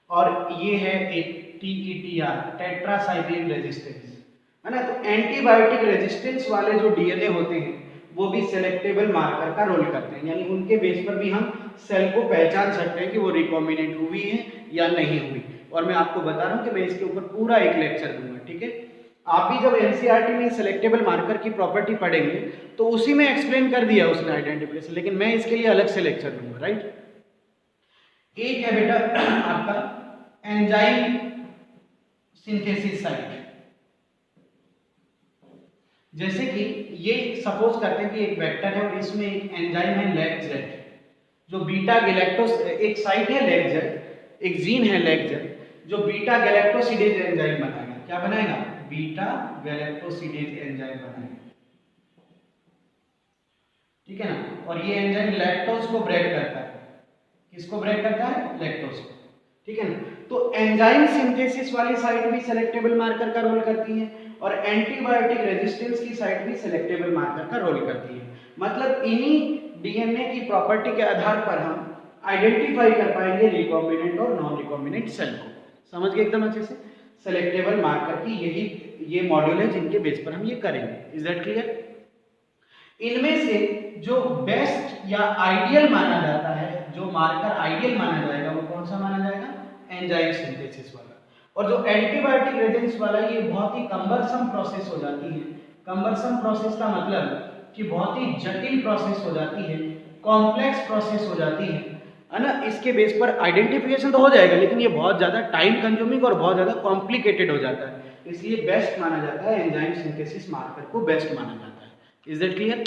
और ये है एक टीईटीआर टेट्रासाइक्लिन रेजिस्टेंस, है ना। तो एंटीबायोटिक रेजिस्टेंस वाले जो डीएनए होते हैं वो भी सेलेक्टेबल मार्कर का रोल करते हैं, यानी उनके बेस पर भी हम सेल को पहचान सकते हैं कि वो रिकॉम्बिनेंट हुई है या नहीं हुई। और मैं आपको बता रहा हूं कि मैं इसके ऊपर पूरा एक लेक्चर दूंगा, ठीक है। आप भी जब एनसीईआरटी में सेलेक्टेबल मार्कर की प्रॉपर्टी पढ़ेंगे तो उसी में एक्सप्लेन कर दिया उसने आइडेंटिफिकेशन, लेकिन मैं इसके लिए अलग से लेक्चर दूंगा, राइट। एक है बेटा आपका एंजाइम सिंथेसिस साइट। जैसे कि ये सपोज करते हैं कि एक वेक्टर है और इसमें एक एंजाइम है लेगजेड, जो बीटा गैलेक्टोस, एक साइट है लेगजेड, एक जीन है लेगजेड जो बीटा गैलेक्टोसिडेज एंजाइम बनाएगा। क्या बनाएगा? बीटा गैलेक्टोसिडेज एंजाइम बनाएगा, ठीक है ना। और ये एंजाइम लैक्टोज को ब्रेक करता है। किसको ब्रेक करता है? लैक्टोज को, ठीक है ना। तो एंजाइम सिंथेसिस वाली साइट भी सेलेक्टेबल मार्कर का रोल करती है और एंटीबायोटिक रेजिस्टेंस की साइट भी सेलेक्टेबल मार्कर का रोल करती है। मतलब इन्हीं डीएनए की प्रॉपर्टी के आधार पर हम आइडेंटिफाई कर पाएंगे रिकॉम्बिनेंट और नॉन रिकॉम्बिनेंट सेल को। समझ गए एकदम अच्छे से? सेलेक्टेबल मार्कर की ये मॉड्यूल है जिनके बेस पर हम ये करेंगे। Is that clear? इनमें से जो बेस्ट या आइडियल माना जाता है, जो मार्कर आइडियल माना जाएगा वो कौन सा माना जाएगा? एंजाइम सिंथेसिस वाला। और जो एंटीबायोटिक रेजिस्टेंस वाला ये बहुत ही कम्बरसम प्रोसेस हो जाती है। कम्बरसम प्रोसेस का मतलब कि बहुत ही जटिल प्रोसेस हो जाती है, कॉम्प्लेक्स प्रोसेस हो जाती है ना। इसके बेस पर आइडेंटिफिकेशन तो हो जाएगा लेकिन ये बहुत ज़्यादा टाइम कंज्यूमिंग और बहुत ज़्यादा कॉम्प्लिकेटेड हो जाता है, इसलिए बेस्ट माना जाता है एंजाइम सिंथेसिस मार्कर को बेस्ट माना जाता है। Is that clear?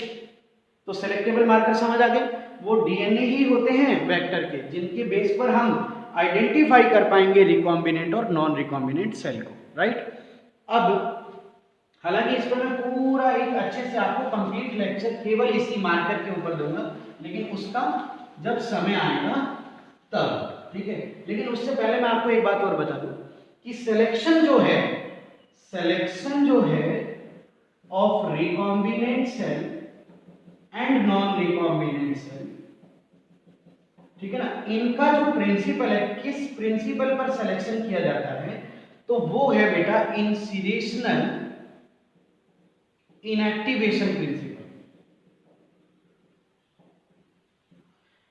तो सेलेक्टेबल मार्कर समझ आ गए, वो डीएनए ही होते हैं वेक्टर के जिनके बेस पर हम आइडेंटिफाई कर पाएंगे रिकॉम्बिनेंट और नॉन रिकॉम्बिनेंट सेल को, राइट। अब हालांकि इस पर मैं पूरा एक अच्छे से आपको कंप्लीट लेक्चर केवल इसी मार्कर के ऊपर दूंगा, लेकिन उसका जब समय आएगा तब, ठीक है। लेकिन उससे पहले मैं आपको एक बात और बता दूं कि सिलेक्शन जो है of recombinant cell and non recombinant cell ठीक है ना। इनका जो प्रिंसिपल है, किस प्रिंसिपल पर सिलेक्शन किया जाता है, तो वो है बेटा इंसिरेशनल इनएक्टिवेशन प्रिंसिपल।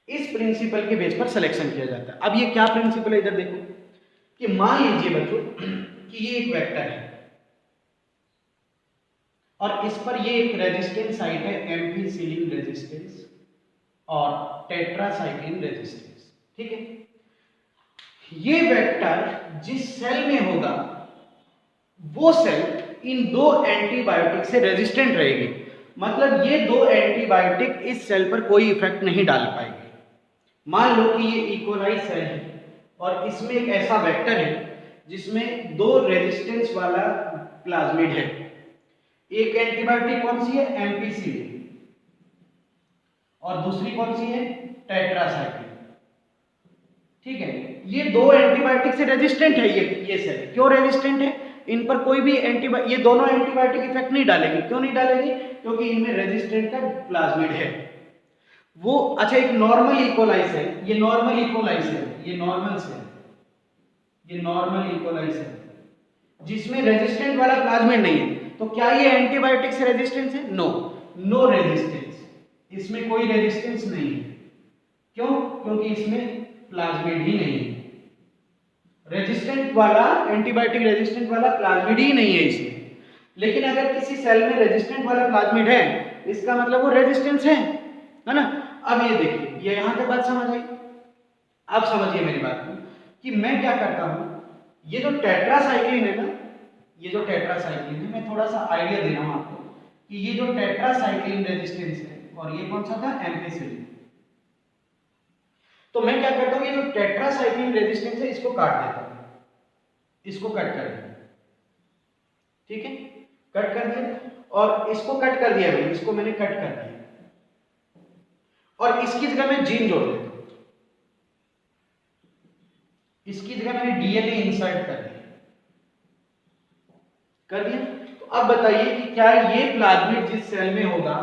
इस प्रिंसिपल के बेस पर सिलेक्शन किया जाता है। अब ये क्या प्रिंसिपल है, इधर देखो कि मान लीजिए बच्चों कि ये एक वेक्टर है और इस पर ये एक रेजिस्टेंस साइट है, एम्फीसिलिन रेजिस्टेंस और टेट्रासाइक्लिन रेजिस्टेंस। ठीक है, ये वेक्टर जिस सेल में होगा वो सेल इन दो एंटीबायोटिक से रेजिस्टेंट रहेगी। मतलब ये दो एंटीबायोटिक इस सेल पर कोई इफेक्ट नहीं डाल पाएगी। मान लो कि ये इकोलाई सेल है और इसमें एक ऐसा वेक्टर है जिसमें दो रेजिस्टेंस वाला प्लाज्मिड है। एक एंटीबायोटिक कौन सी है, एम्पीसिलिन, और दूसरी कौन सी है, टेट्रासाइक्लिन। ठीक है, ये दो एंटीबायोटिक से रेजिस्टेंट है। ये सेल क्यों रेजिस्टेंट है, इन पर कोई भी ये दोनों एंटीबायोटिक इफेक्ट नहीं डालेंगे। क्यों नहीं डालेंगे, क्योंकि इनमें रेजिस्टेंट का प्लाज्मिड है वो। अच्छा, एक नॉर्मल इकोलाई सेल, ये नॉर्मल इकोलाई सेल, ये नॉर्मल सेल, ये नॉर्मल इकोलाई सेल जिसमें रेजिस्टेंट वाला प्लाज्मिड नहीं है, तो क्या ये एंटीबायोटिक से रेजिस्टेंस है, नो, नो रेजिस्टेंस, इसमें कोई रेजिस्टेंस नहीं है। क्यों, क्योंकि इसमें प्लाज्मिड ही नहीं है। रेजिस्टेंट वाला, एंटीबायोटिक रेजिस्टेंट वाला प्लाज्मिड ही नहीं है इसमें। लेकिन अगर किसी सेल में रेजिस्टेंट वाला प्लाज्मिड है, इसका मतलब वो रेजिस्टेंस है ना। अब ये देखिए, ये यहां तक बात समझ आई। अब समझिए मेरी बात को कि मैं क्या करता हूं, ये जो टेट्रासाइक्लिन है ना, ये जो टेट्रासाइक्लिन है, मैं थोड़ा सा आइडिया दे रहा हूं आपको कि ये जो टेट्रासाइक्लिन रेजिस्टेंस है और ये कौन सा था, एम्पीसिलिन। तो मैं क्या करता हूं, ये जो टेट्रासाइक्लिन रेजिस्टेंस है इसको काट देता हूं, इसको कट कर दिया। ठीक है, कट कर दिया और इसको कट कर दिया मैंने, इसको मैंने कट कर दिया और इसकी जगह मैं जीन जोड़ देता हूं, इसकी जगह मैंने डीएनए इंसर्ट कर दिया। कर दिया, तो अब बताइए कि क्या ये प्लाज्मिड जिस सेल में होगा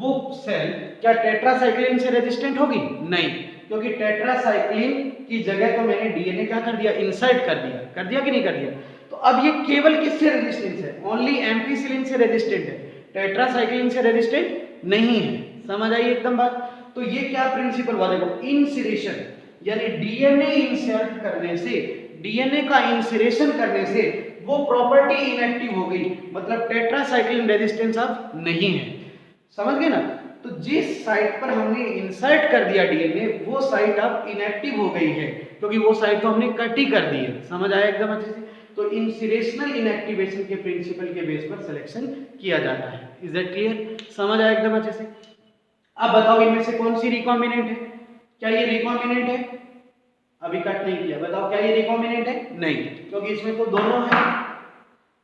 वो सेल क्या टेट्रासाइक्लिन से रेजिस्टेंट होगी, नहीं, क्योंकि टेट्रासाइक्लिन की जगह तो मैंने डीएनए क्या कर दिया, इंसर्ट कर दिया। कर दिया कि नहीं कर दिया। तो अब ये केवल किससे रेजिस्टेंस है, ओनली एम्पीसिलिन से रेजिस्टेंट है, टेट्रासाइक्लिन से रेजिस्टेंट नहीं है। समझ आई एकदम बात। तो ये क्या प्रिंसिपल हुआ, देखो, इंसिरेशन, यानी डीएनए इंसर्ट करने से, डीएनए का इंसिरेशन करने से वो प्रॉपर्टी इनएक्टिव हो गई, मतलब टेट्रासाइक्लिन रेजिस्टेंस अब नहीं है। समझ गए ना। तो जिस साइट पर हमने इंसर्ट कर दिया डीएनए, वो साइट अब इनएक्टिव हो गई है, क्योंकि वो साइट तो हमने कट ही कर दी है। समझ आया एकदम अच्छे से। तो इंसिरेशनल इनएक्टिवेशन के प्रिंसिपल के बेस पर सिलेक्शन किया जाता है। इज दैट क्लियर, समझ आया एकदम अच्छे से। अब बताओ इनमें से कौन सी रिकॉम्बिनेंट है, क्या ये रिकॉम्बिनेंट है, अभी कट नहीं किया, बताओ क्या ये रिकॉम्बिनेंट है, नहीं, क्योंकि इसमें तो दोनों है।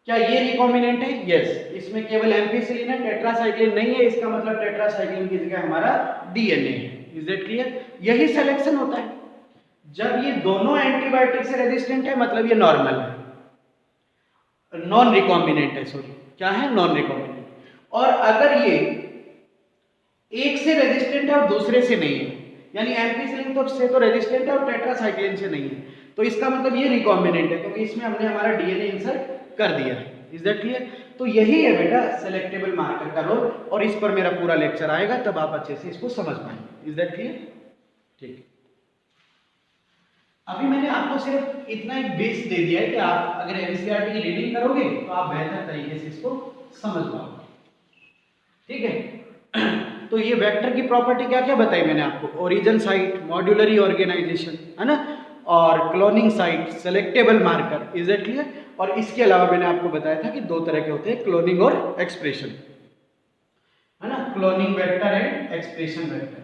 क्या ये रिकॉम्बिनेंट है, यस, इसमें केवल एम्पीसिलिन है, टेट्रासाइक्लिन नहीं है, इसका मतलब टेट्रासाइक्लिन की जगह हमारा डीएनए है। Is that clear. यही सिलेक्शन होता है जब ये दोनों एंटीबायोटिक से रेजिस्टेंट है, मतलब ये नॉर्मल है, नॉन रिकॉम्बिनेंट है, सॉरी, क्या है, नॉन रिकॉम्बिनेंट। और अगर ये एक से रेजिस्टेंट है और दूसरे से नहीं है, यानी एम्पीसिलिन तो से तो रेजिस्टेंट है और टेट्रासाइक्लिन से नहीं है, तो इसका मतलब ये रिकॉम्बिनेंट है, क्योंकि इसमें हमने हमारा डीएनए इंसर्ट कर दिया है। Is that clear. तो यही है बेटा सेलेक्टेबल मार्कर का रोल, और इस पर मेरा पूरा लेक्चर आएगा, तब आप अच्छे से इसको समझ पाएंगे। Is that clear. ठीक, अभी मैंने आपको सिर्फ इतना एक बेस दे दिया है कि आप अगर एनसीईआरटी की रीडिंग करोगे तो आप बेहतर तरीके से इसको समझ पाओगे। ठीक है। तो ये वेक्टर की प्रॉपर्टी क्या क्या बताई मैंने आपको, ओरिजिन साइट, मॉड्यूलरी ऑर्गेनाइजेशन, है ना, और cloning site, selectable marker. Is that clear. और इसके अलावा मैंने आपको बताया था कि दो तरह के होते हैं, क्लोनिंग और एक्सप्रेशन, है ना, cloning vector and expression vector.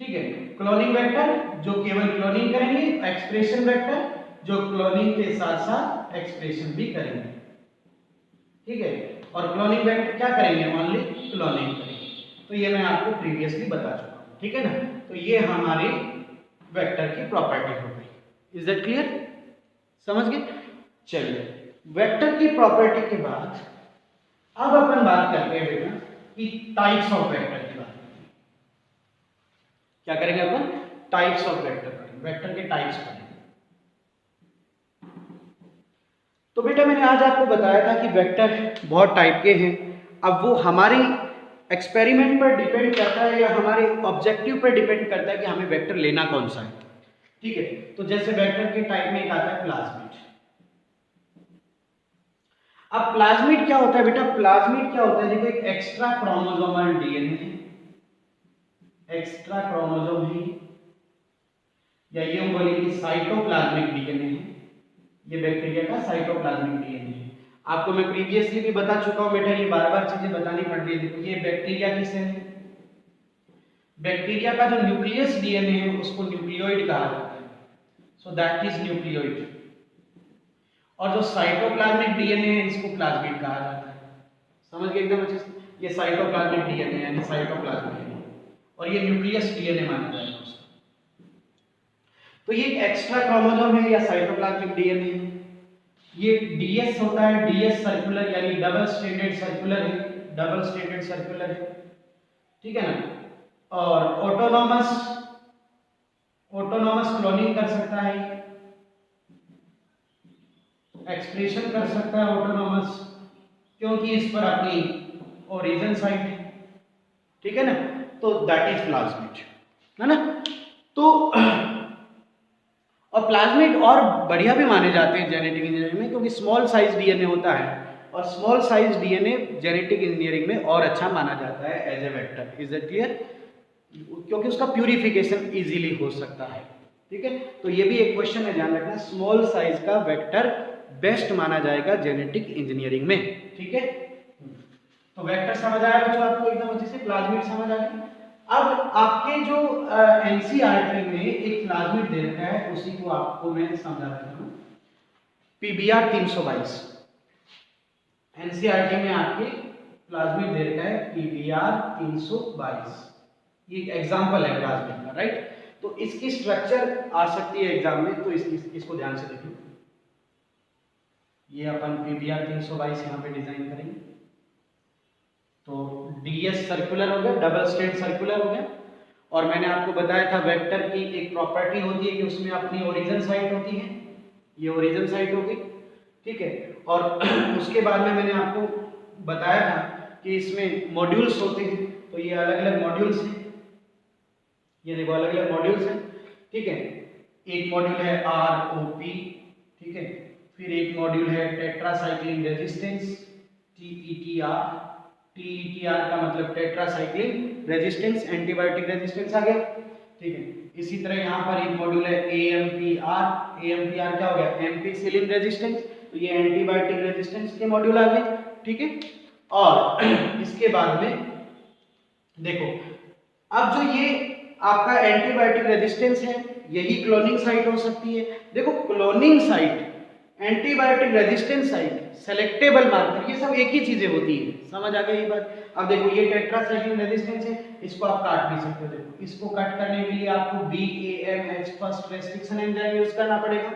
ठीक है, क्लोनिंग वेक्टर जो केवल क्लोनिंग करेंगे, एक्सप्रेशन वेक्टर जो क्लोनिंग के साथ साथ एक्सप्रेशन भी करेंगे। ठीक है, और क्लोनिंग वेक्टर क्या करेंगे, ओनली क्लोनिंग करेंगे। तो ये मैं आपको प्रीवियसली बता चुका हूं। ठीक है ना। तो ये हमारी वेक्टर की प्रॉपर्टी हो गई। इज दैट क्लियर, समझ गए। चलिए, वेक्टर की प्रॉपर्टी के बाद अब अपन बात करते हैं बेटा कि टाइप्स ऑफ वेक्टर की बात करते हैं। क्या करेंगे अपन? टाइप्स ऑफ वेक्टर पढ़ेंगे, वेक्टर के टाइप्स पढ़ेंगे। तो बेटा मैंने आज आपको बताया था कि वेक्टर बहुत टाइप के हैं। अब वो हमारी एक्सपेरिमेंट पर डिपेंड करता है या हमारे ऑब्जेक्टिव पर डिपेंड करता है कि हमें वेक्टर लेना कौन सा है। ठीक है, तो जैसे वेक्टर के टाइप में एक आता है प्लाज्मिड। अब प्लाज्मिड क्या होता है बेटा? प्लाज्मिड क्या होता है? देखो एक एक्स्ट्रा क्रोमोसोमल डीएनए है, एक्स्ट्रा क्रोमोसोम है, या ये हम बोलेंगे साइटोप्लाज्मिक डीएनए है। ये बैक्टीरिया का साइटोप्लाज्मिक डीएनए है। आपको मैं प्रीवियसली भी बता चुका हूं बेटा, ये बार बार चीजें बतानी पड़ रही है। देखो ये बैक्टीरिया की सेल है, बैक्टीरिया का जो न्यूक्लियस डीएनए है उसको न्यूक्लियोइड कहा जाता है, सो दैट इज न्यूक्लियोइड। और जो साइटोप्लाज्मिक डीएनए है इसको प्लाज्मिड कहा जाता है। समझ गए एकदम अच्छे से? ये साइटोप्लाज्मिक डीएनए यानी साइटोप्लाज्म है, और ये न्यूक्लियस डीएनए माना जाएगा उसको। तो ये एक्स्ट्रा क्रोमोसोम है या साइटोप्लाज्मिक डीएनए है। ये डीएस होता है, डीएस सर्कुलर यानी डबल स्ट्रैंडेड सर्कुलर है, डबल स्ट्रैंडेड सर्कुलर है, ठीक है ना। और ऑटोनॉमस, ऑटोनॉमस क्लोनिंग कर सकता है, एक्सप्रेशन कर सकता है ऑटोनॉमस, क्योंकि इस पर अपनी ओरिजिन साइट है, ठीक है ना। तो दैट इज प्लाज्मिड, है ना। तो और प्लाज्मिड और बढ़िया भी माने जाते हैं जेनेटिक इंजीनियरिंग में, क्योंकि स्मॉल साइज डीएनए होता है, और small size DNA genetic engineering में और अच्छा माना जाता है as a vector. Is it clear? क्योंकि उसका प्यूरिफिकेशन इजीली हो सकता है, ठीक है। तो ये भी एक क्वेश्चन है, ध्यान रखना, स्मॉल साइज का वेक्टर बेस्ट माना जाएगा जेनेटिक इंजीनियरिंग में, ठीक है। तो वेक्टर समझ आया बच्चों आपको एकदम अच्छे से, प्लाज्मिड समझ आ गया। अब आपके जो एनसीईआरटी में एक प्लाज्मिड दे रखा है, उसी को आपको मैं समझा देता हूं। पीबीआर 322 एनसीईआरटी में आपके प्लाज्मिड दे रखा है पीबीआर 322। ये एक एग्जांपल है प्लाज्मिड का, राइट। तो इसकी स्ट्रक्चर आ सकती है एग्जाम में, तो इसको ध्यान से देखिए। ये अपन पीबीआर 322 यहाँ पे डिजाइन करेंगे। तो डीएस सर्कुलर हो गया, डबल स्ट्रैंड सर्कुलर हो गया। और मैंने आपको बताया था वेक्टर की एक प्रॉपर्टी होती है कि उसमें अपनी ओरिजिन साइट होती है, ये ओरिजिन साइट होगी, ठीक है। और उसके बाद में मैंने आपको बताया था कि इसमें मॉड्यूल्स होते हैं, तो ये अलग अलग मॉड्यूल्स हैं, ये देखो अलग अलग मॉड्यूल्स हैं, ठीक है। एक मॉड्यूल है ROP, ठीक है। फिर एक मॉड्यूल है टेट्रासाइक्लिन रेजिस्टेंस, TETR। TETR का मतलब टेट्रासाइक्लिन रेजिस्टेंस, एंटीबायोटिक रेजिस्टेंस आ गया, ठीक है। इसी तरह यहाँ पर एक मॉड्यूल है AMPR। AMPR क्या हो गया? एम्पिसिलिन रेजिस्टेंस, तो ये एंटीबायोटिक रेजिस्टेंस के मॉड्यूल आ गए, ठीक है। और इसके बाद में देखो, अब जो ये आपका एंटीबायोटिक रेजिस्टेंस है, यही क्लोनिंग साइट हो सकती है। देखो cloning site, antibiotic resistance site, selectable marker, ये सब एक ही चीजें होती है। समझ आ गई ये बात? अब देखो ये टेट्रासाइक्लिन रेजिस्टेंस है, इसको आप काट भी सकते हो। देखो इसको कट करने के लिए आपको BAMH first restriction enzyme use करना पड़ेगा,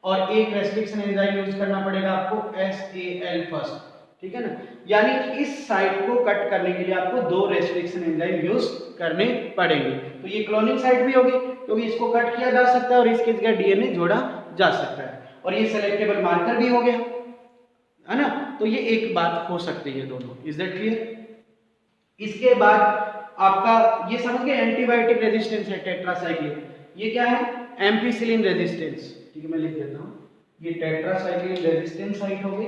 और एक रेस्ट्रिक्शन एंजाइम यूज करना पड़ेगा आपको SAL फर्स्ट, ठीक है ना। यानी इस साइट को कट करने के लिए आपको 2 रेस्ट्रिक्शन एंजाइम यूज करने पड़ेंगे। तो ये क्लोनिंग साइट भी होगी, क्योंकि इसको कट किया जा सकता है और इसकी जगह डीएनए जोड़ा जा सकता है। और ये सेलेक्टेबल मार्कर भी हो गया, है ना। तो ये एक बात हो सकती है दोनों। Is that clear? इसके बाद आपका ये समझ गए एंटीबायोटिक रेजिस्टेंस है टेट्रासाइक्लिन, ये क्या है? एम्पिसिलिन रेजिस्टेंस, ठीक है, मैं लिख देता हूं। ये टेट्रासाइक्लिन रेजिस्टेंस साइट हो गई,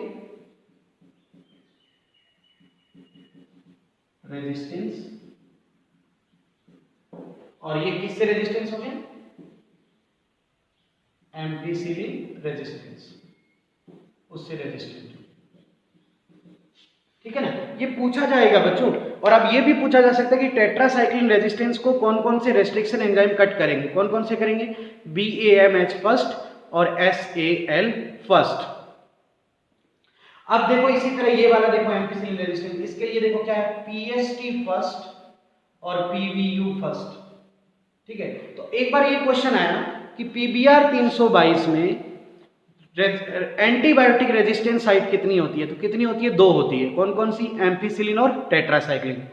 रेजिस्टेंस। और ये किससे रेजिस्टेंस हो गया? एम्पिसिलिन रेजिस्टेंस, उससे रेजिस्टेंट, ठीक है ना। ये पूछा जाएगा बच्चों। और अब ये भी पूछा जा सकता है कि टेट्रासाइक्लिन रेजिस्टेंस को कौन कौन से रेस्ट्रिक्शन एंजाइम कट करेंगे? कौन कौन से करेंगे? BAMH फर्स्ट और SAL फर्स्ट। अब देखो इसी तरह ये वाला देखो एम्पिसिलिन रेजिस्टेंस, इसके लिए देखो क्या है? PST फर्स्ट और PBU फर्स्ट, ठीक है। तो एक बार ये क्वेश्चन आया कि PBR 322 में एंटीबायोटिक रेजिस्टेंस साइट कितनी होती है? तो कितनी होती है? 2 होती है। कौन कौन सी? एम्पिसिलिन और टेट्रासाइक्लिन।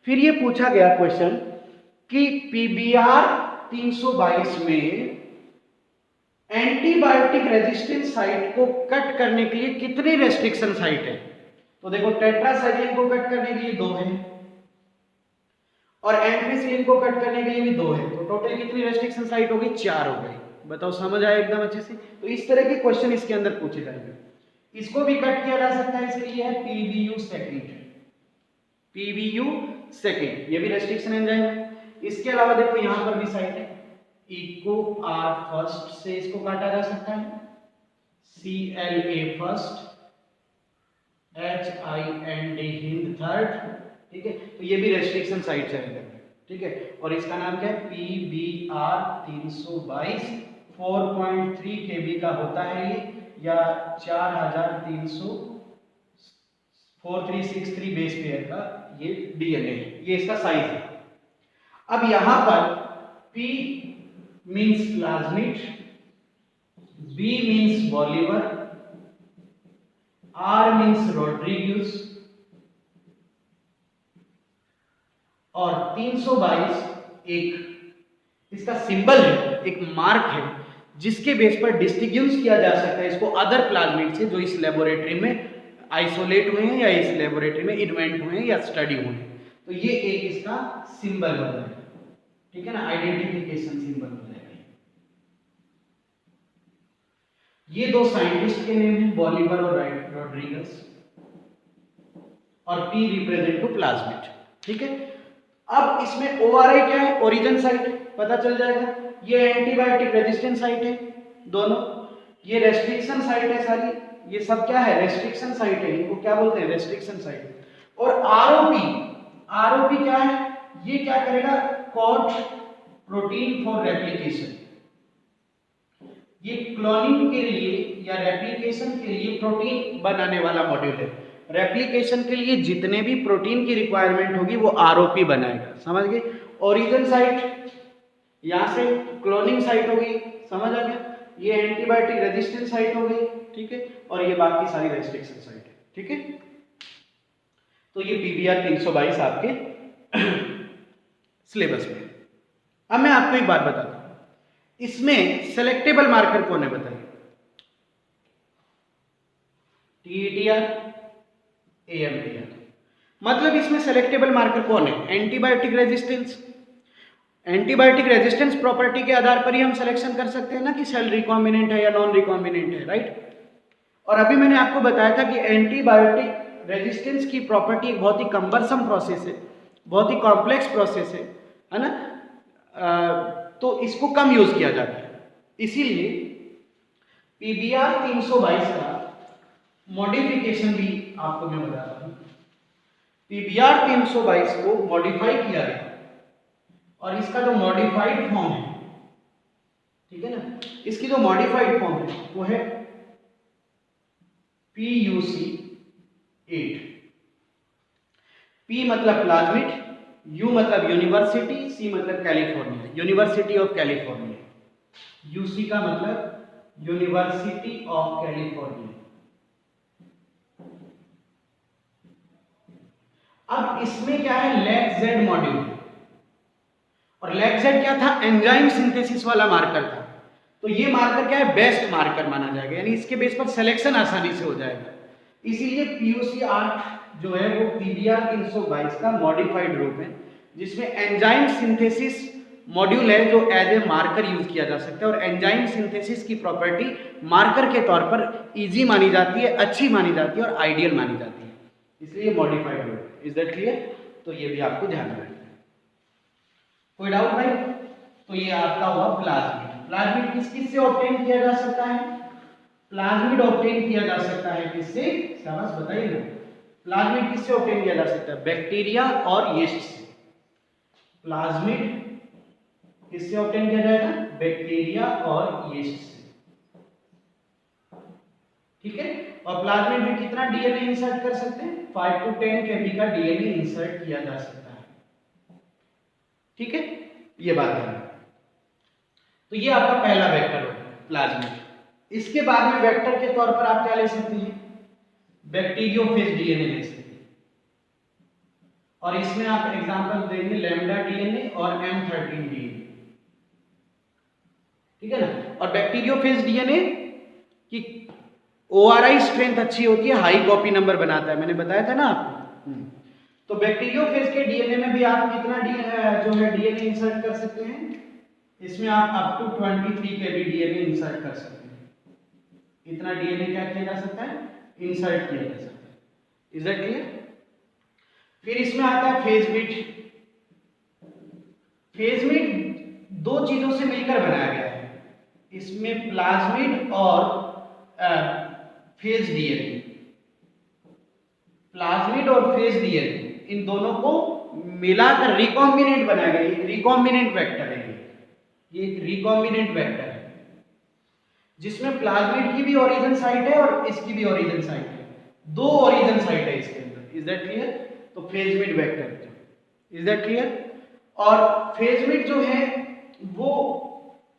फिर ये पूछा गया क्वेश्चन कि पीबीआर 322 में एंटीबायोटिक रेजिस्टेंस साइट को कट करने के लिए कितनी रेस्ट्रिक्शन साइट है? तो देखो, टेट्रासाइक्लिन को कट करने के लिए 2 है और एम्पिसिलिन को कट करने के लिए भी 2 है, तो टोटल कितनी रेस्ट्रिक्शन साइट होगी? 4 हो गई। बताओ, समझ आया एकदम अच्छे से? तो इस तरह के क्वेश्चन इसके अंदर पूछे जाएंगे। इसको भी कट किया जा सकता है, इसलिए है पीबीयू सेकंड, पीबीयू सेकंड, ये भी रेस्ट्रिक्शन एंजाइम है। इसके अलावा देखो यहां पर भी साइट है, इको आर फर्स्ट से इसको काटा जा सकता है, C L A first, H I N D Hind third, ठीक है। तो ये भी रेस्ट्रिक्शन साइट है, ठीक है। और इसका नाम क्या है? पीबीआर 322, 4.3 केबी का होता है ये, या 4363 बेस पेयर का ये डीएनए है, ये इसका साइज है। अब यहां पर P means plasmid, B means Bolivar, R means Rodriguez और 322 एक इसका सिंबल है, एक मार्क है जिसके बेस पर डिस्टिंग्विश किया जा सकता है इसको अदर प्लाज्मिड से जो इस लेबोरेटरी में आइसोलेट हुए हैं या इस लेबोरेटरी में इन्वेंट हुए हैं या स्टडी हुए हैं। तो ये एक इसका सिंबल हो जाएगा, ठीक है ना, आइडेंटिफिकेशन सिंबल हो जाएगा। ये 2 साइंटिस्ट के नेम हैं, बॉलीवर और रोड्रिगस, और P रिप्रेजेंट टू प्लाज्मिड, ठीक है। अब इसमें ORI क्या है? ओरिजिन साइट, पता चल जाएगा। ये एंटीबायोटिक रेजिस्टेंस साइट है दोनों, ये रेस्ट्रिक्शन साइट है सारी, ये सब क्या है? रेस्ट्रिक्शन साइट है, इनको क्या बोलते हैं? Restriction site. और आरओपी, आरओपी क्या है? ये क्या करेगा? कॉट प्रोटीन फॉर रेप्लिकेशन, ये क्लोनिंग के लिए या रेप्लिकेशन के लिए प्रोटीन बनाने वाला मॉड्यूल है। रेप्लिकेशन के लिए जितने भी प्रोटीन की रिक्वायरमेंट होगी वो आरओपी बनाएगा, समझ गए। ओरिजिन साइट यहां से, क्लोनिंग साइट होगी, समझ आ गया। ये एंटीबायोटिक रेजिस्टेंस साइट हो गई, ठीक है, और ये बाकी सारी रेस्ट्रिक्शन साइट है, ठीक है। तो ये पीबीआर 322 आपके सिलेबस में। अब मैं आपको एक बात बताता हूं, इसमें सेलेक्टेबल मार्कर कौन है बताइए? टीईटीआर, एएमटीआर। मतलब इसमें सेलेक्टेबल मार्कर कौन है? Antibiotic resistance. Antibiotic resistance property के आधार पर ही हम सिलेक्शन कर सकते हैं ना कि सेल रिकॉम्बिनेंट है या नॉन रिकॉम्बिनेंट है, राइट। और अभी मैंने आपको बताया था कि एंटीबायोटिक रेजिस्टेंस की प्रॉपर्टी एक बहुत ही कम्बरसम प्रोसेस है, बहुत ही कॉम्प्लेक्स प्रोसेस है ना। तो इसको कम यूज किया जाता है, इसीलिए पीबीआर 322 का मॉडिफिकेशन भी आपको मैं बताता हूं। पीबीआर 322 को मॉडिफाई किया गया और इसका जो मॉडिफाइड फॉर्म है, ठीक है ना, इसकी जो मॉडिफाइड फॉर्म है वो है PUC8। P मतलब प्लाज्मिड, U मतलब यूनिवर्सिटी, C मतलब California, university of California. UC का मतलब यूनिवर्सिटी ऑफ कैलिफोर्निया। अब इसमें क्या है? लैक-जेड मॉड्यूल, और लैक-जेड क्या था? एंजाइम सिंथेसिस वाला मार्कर था। तो ये मार्कर क्या है? बेस्ट मार्कर माना जाएगा, यानी इसके बेस पर सिलेक्शन आसानी से हो जाएगा। इसीलिए PUC8 जो है वो पीबीआर 322 का मॉडिफाइड रूप है, जिसमें एंजाइम सिंथेसिस मॉड्यूल है जो एज ए मार्कर यूज किया जा सकता है। और एंजाइम सिंथेसिस की प्रॉपर्टी मार्कर के तौर पर इजी मानी जाती है, अच्छी मानी जाती है और आइडियल मानी जाती है, इसलिए मॉडिफाइड रूप। Is that clear? तो ये भी आपको ध्यान रखना है। कोई डाउट भाई? तो ये आपका हुआ प्लाज्मिड। प्लाज्मिड किस किस से ऑब्टेन किया जा सकता है? प्लाज्मिड ऑब्टेन किया जा सकता है किससे? शाबाश, बताइए ना। प्लाज्मिड किससे ऑब्टेन किया जा सकता है? बैक्टीरिया और यीस्ट से। प्लाज्मिड किससे ऑब्टेन किया जाएगा? बैक्टीरिया और यीस्ट से, ठीक है। और प्लाज्मिड में कितना डीएनए इंसर्ट कर सकते हैं? 5 to 10 केबी का डीएनए इंसर्ट किया जा सकता है, ठीक है। ये बात है। तो ये आपका पहला वेक्टर होगा प्लाज्मिड। इसके बाद में वेक्टर के तौर पर आप क्या ले सकते हैं, बैक्टीरियोफेज डीएनए ले सकते हैं, और इसमें आप एग्जांपल देंगे लैम्डा डीएनए और M13 डीएनए, ठीक है ना। और बैक्टीरियोफेज डीएनए की ORI स्ट्रेंथ अच्छी होती है, हाई कॉपी नंबर बनाता है, मैंने बताया था ना आपको। तो बैक्टीरियोफेज के डीएनए में भी आप कितना जो है डीएनए इंसर्ट कर सकते हैं, इसमें आप up to 23 kb DNA insert कर सकते हैं। इतना डीएनए क्या किया जा सकता है, इंसर्ट किया जा सकता है। Is that clear? फिर इसमें आता है फेज मिड। फेज मिड दो चीजों से मिलकर बनाया गया है, इसमें प्लाज्मिड और फेज डीएनए, प्लाज्मिड और फेज डीएनए इन दोनों को मिलाकर रिकॉम्बिनेंट बनाया गया। रिकॉम्बिनेंट वेक्टर है ये एक रिकॉम्बिनेंट वेक्टर है जिसमें प्लाज्मिड की भी ओरिजिन साइट है और इसकी भी ओरिजिन साइट है, दो ओरिजिन साइट है इसके अंदर। Is that clear? तो फेजमिड वेक्टर, इज दैट क्लियर? और फेजमिड जो है वो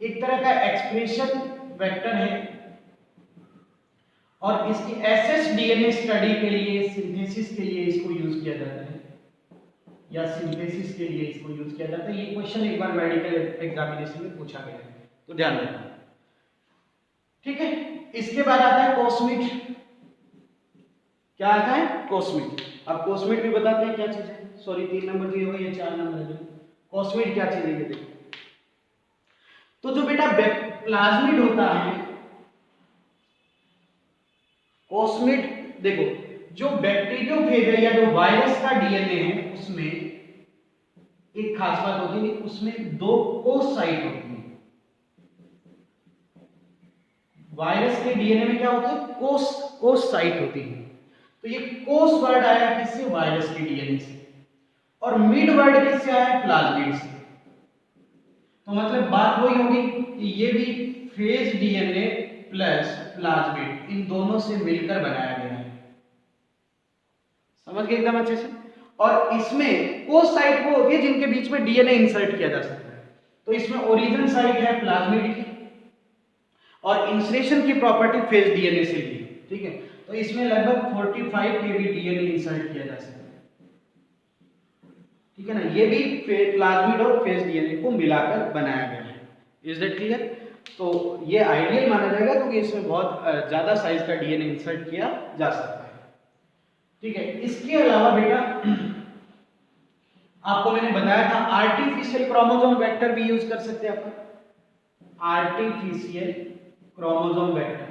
एक तरह का एक्सप्रेशन वेक्टर है और इसकी एसएस डीएनए स्टडी के लिए, सिंथेसिस के लिए इसको यूज किया जाता है, या सिंथेसिस के लिए इसको यूज किया जाता है। ये क्वेश्चन एक बार मेडिकल एग्जामिनेशन में पूछा गया है, तो ध्यान रखना, ठीक है। इसके बाद आता है कोस्मिड। क्या आता है? कोस्मिड। अब कोस्मिड भी बताते हैं क्या चीज है, सॉरी 3 नंबर दिए हुए, ये 4 नंबर है। कोस्मिड क्या चीज है ये देखो। तो जो बेटा प्लाज्मिड होता है, कोस्मिड देखो, जो बैक्टीरियोफेज है या जो वायरस का डीएनए है उसमें एक खास बात होती है, उसमें 2 कोस साइट होती है। वायरस के डीएनए में क्या होता है, कोस साइट होती है। तो ये कोस वर्ड आया किससे, वायरस के डीएनए से, और मिड वर्ड किससे आया, प्लाज्मिड से। तो मतलब बात वही होगी कि ये भी फेज डीएनए प्लस प्लाज्मिड इन दोनों से मिलकर बनाया गया है। समझ गए एकदम अच्छे से? और इसमें कोस साइट वो होती है जिनके बीच में डीएनए इंसर्ट किया जा सकता है। तो इसमें ओरिजिन साइट है प्लाज्मिड की और इंसरेशन की प्रॉपर्टी फेज डीएनए से ली, ठीक है। तो इसमें लगभग 45 kb डीएनए इंसर्ट किया जा सकता है, ठीक है ना। ये भी प्लाज्मिड और फेज डीएनए को मिलाकर बनाया गया है। Is that clear? तो ये आइडियल माना जाएगा क्योंकि इसमें बहुत ज्यादा साइज का डीएनए इंसर्ट किया जा सकता है, ठीक है। इसके अलावा बेटा आपको मैंने बताया था आर्टिफिशियल क्रोमोसोम वेक्टर भी यूज कर सकते हैं अपन, आर्टिफिशियल क्रोमोसोम वेक्टर।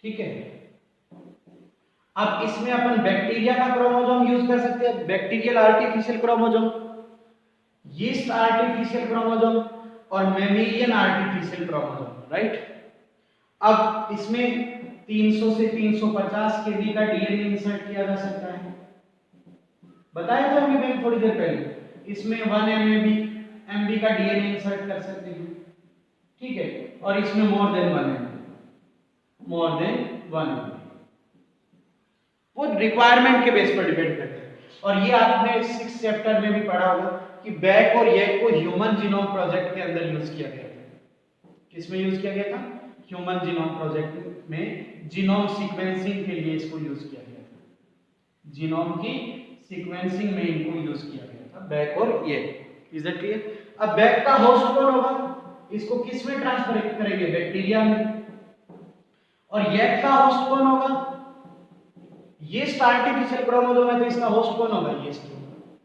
ठीक है। अब इसमें अपन बैक्टीरिया का क्रोमोसोम यूज कर सकते हैं, bacterial artificial chromosome, yeast artificial chromosome और मैमेलियन आर्टिफिशियल क्रोमोसोम, राइट। अब इसमें 300 से 350 kb का डीएनए इंसर्ट किया जा सकता है, बताया था अभी मैंने थोड़ी देर पहले। इसमें 1 MB का डीएनए इंसर्ट कर सकते हैं, ठीक है। और इसमें मोर देन 1 MB वो रिक्वायरमेंट के बेस पर डिपेंड करता है। और ये आपने 6th चैप्टर में भी पढ़ा होगा कि बैक और येक को ह्यूमन जीनोम प्रोजेक्ट के अंदर यूज किया गया था। किसमें यूज किया गया था? ह्यूमन जीनोम प्रोजेक्ट में जीनोम सीक्वेंसिंग के लिए इसको यूज किया गया था। जीनोम की सीक्वेंसिंग में इनको यूज किया गया था, बैक और येक। Is that clear? अब बैक का होस्ट कौन होगा? इसको किस में ट्रांसफर करेंगे? बैक्टीरिया में। और येक का होस्ट कौन होगा? यीस्ट आर्टिफिशियल क्रोमोसोम है तो इसका होस्ट कौन होगा? यीस्ट होगा।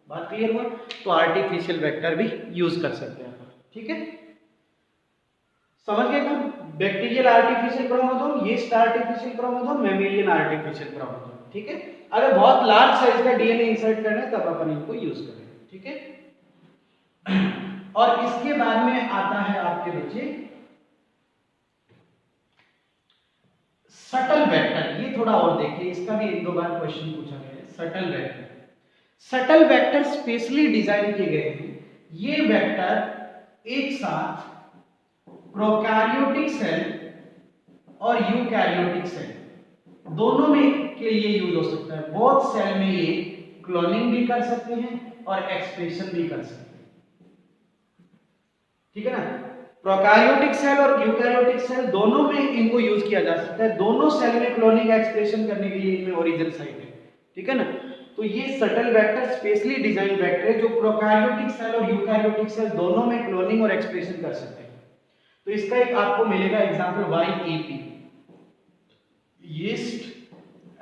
बात क्लियर हुआ? तो आर्टिफिशियल वेक्टर भी यूज कर सकते हैं, ठीक है। समझ गए हम? Bacterial artificial chromosome, yeast artificial chromosome, mammalian artificial chromosome, ठीक है। अगर बहुत लार्ज साइज का डीएनए इंसर्ट करना है तब अपन इनको यूज करेंगे, ठीक है। और इसके बाद में आता है आपके बच्चे सटल वेक्टर। ये थोड़ा और देखिए, इसका भी 1-2 बार क्वेश्चन पूछा गया है। Subtle vector, subtle vector specially design किए गए हैं। ये वेक्टर एक साथ प्रोकैरियोटिक सेल और यूकैरियोटिक सेल दोनों में के लिए यूज हो सकता है। बहुत सेल में ये क्लोनिंग भी कर सकते हैं और एक्सप्रेशन भी कर सकते हैं। ठीक है ना। प्रोकैरियोटिक सेल और यूकैरियोटिक सेल दोनों में इनको यूज किया जा सकता है, दोनों सेल में क्लोनिंग एक्सप्रेशन करने के लिए इनमें ओरिजिन साइट है, ठीक है ना। तो ये subtle vector specially design vector है जो प्रोकैरियोटिक सेल और यूकैरियोटिक सेल दोनों में क्लोनिंग और एक्सप्रेशन कर सकते हैं। तो इसका एक आपको मिलेगा example YEP, yeast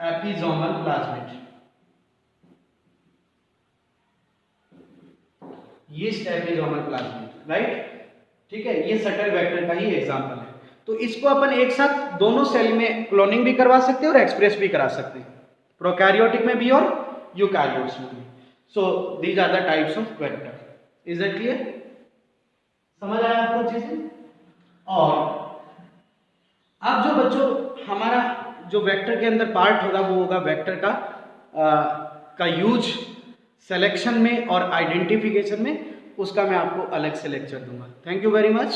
episomal plasmid, yeast episomal plasmid, right, ठीक है। ये सटल वेक्टर का ही एग्जांपल है। तो इसको अपन एक साथ दोनों सेल में क्लोनिंग भी करवा सकते हैं और एक्सप्रेस भी करा सकते हैं, प्रोकैरियोटिक में भी और यूकैरियोट्स में भी। So these are the types of vector. Is that clear? समझ आया आपको चीजें? और अब जो बच्चों हमारा जो वेक्टर के अंदर पार्ट होगा वो होगा वेक्टर का यूज सिलेक्शन में और आइडेंटिफिकेशन में, उसका मैं आपको अलग से लेक्चर दूंगा। Thank you very much.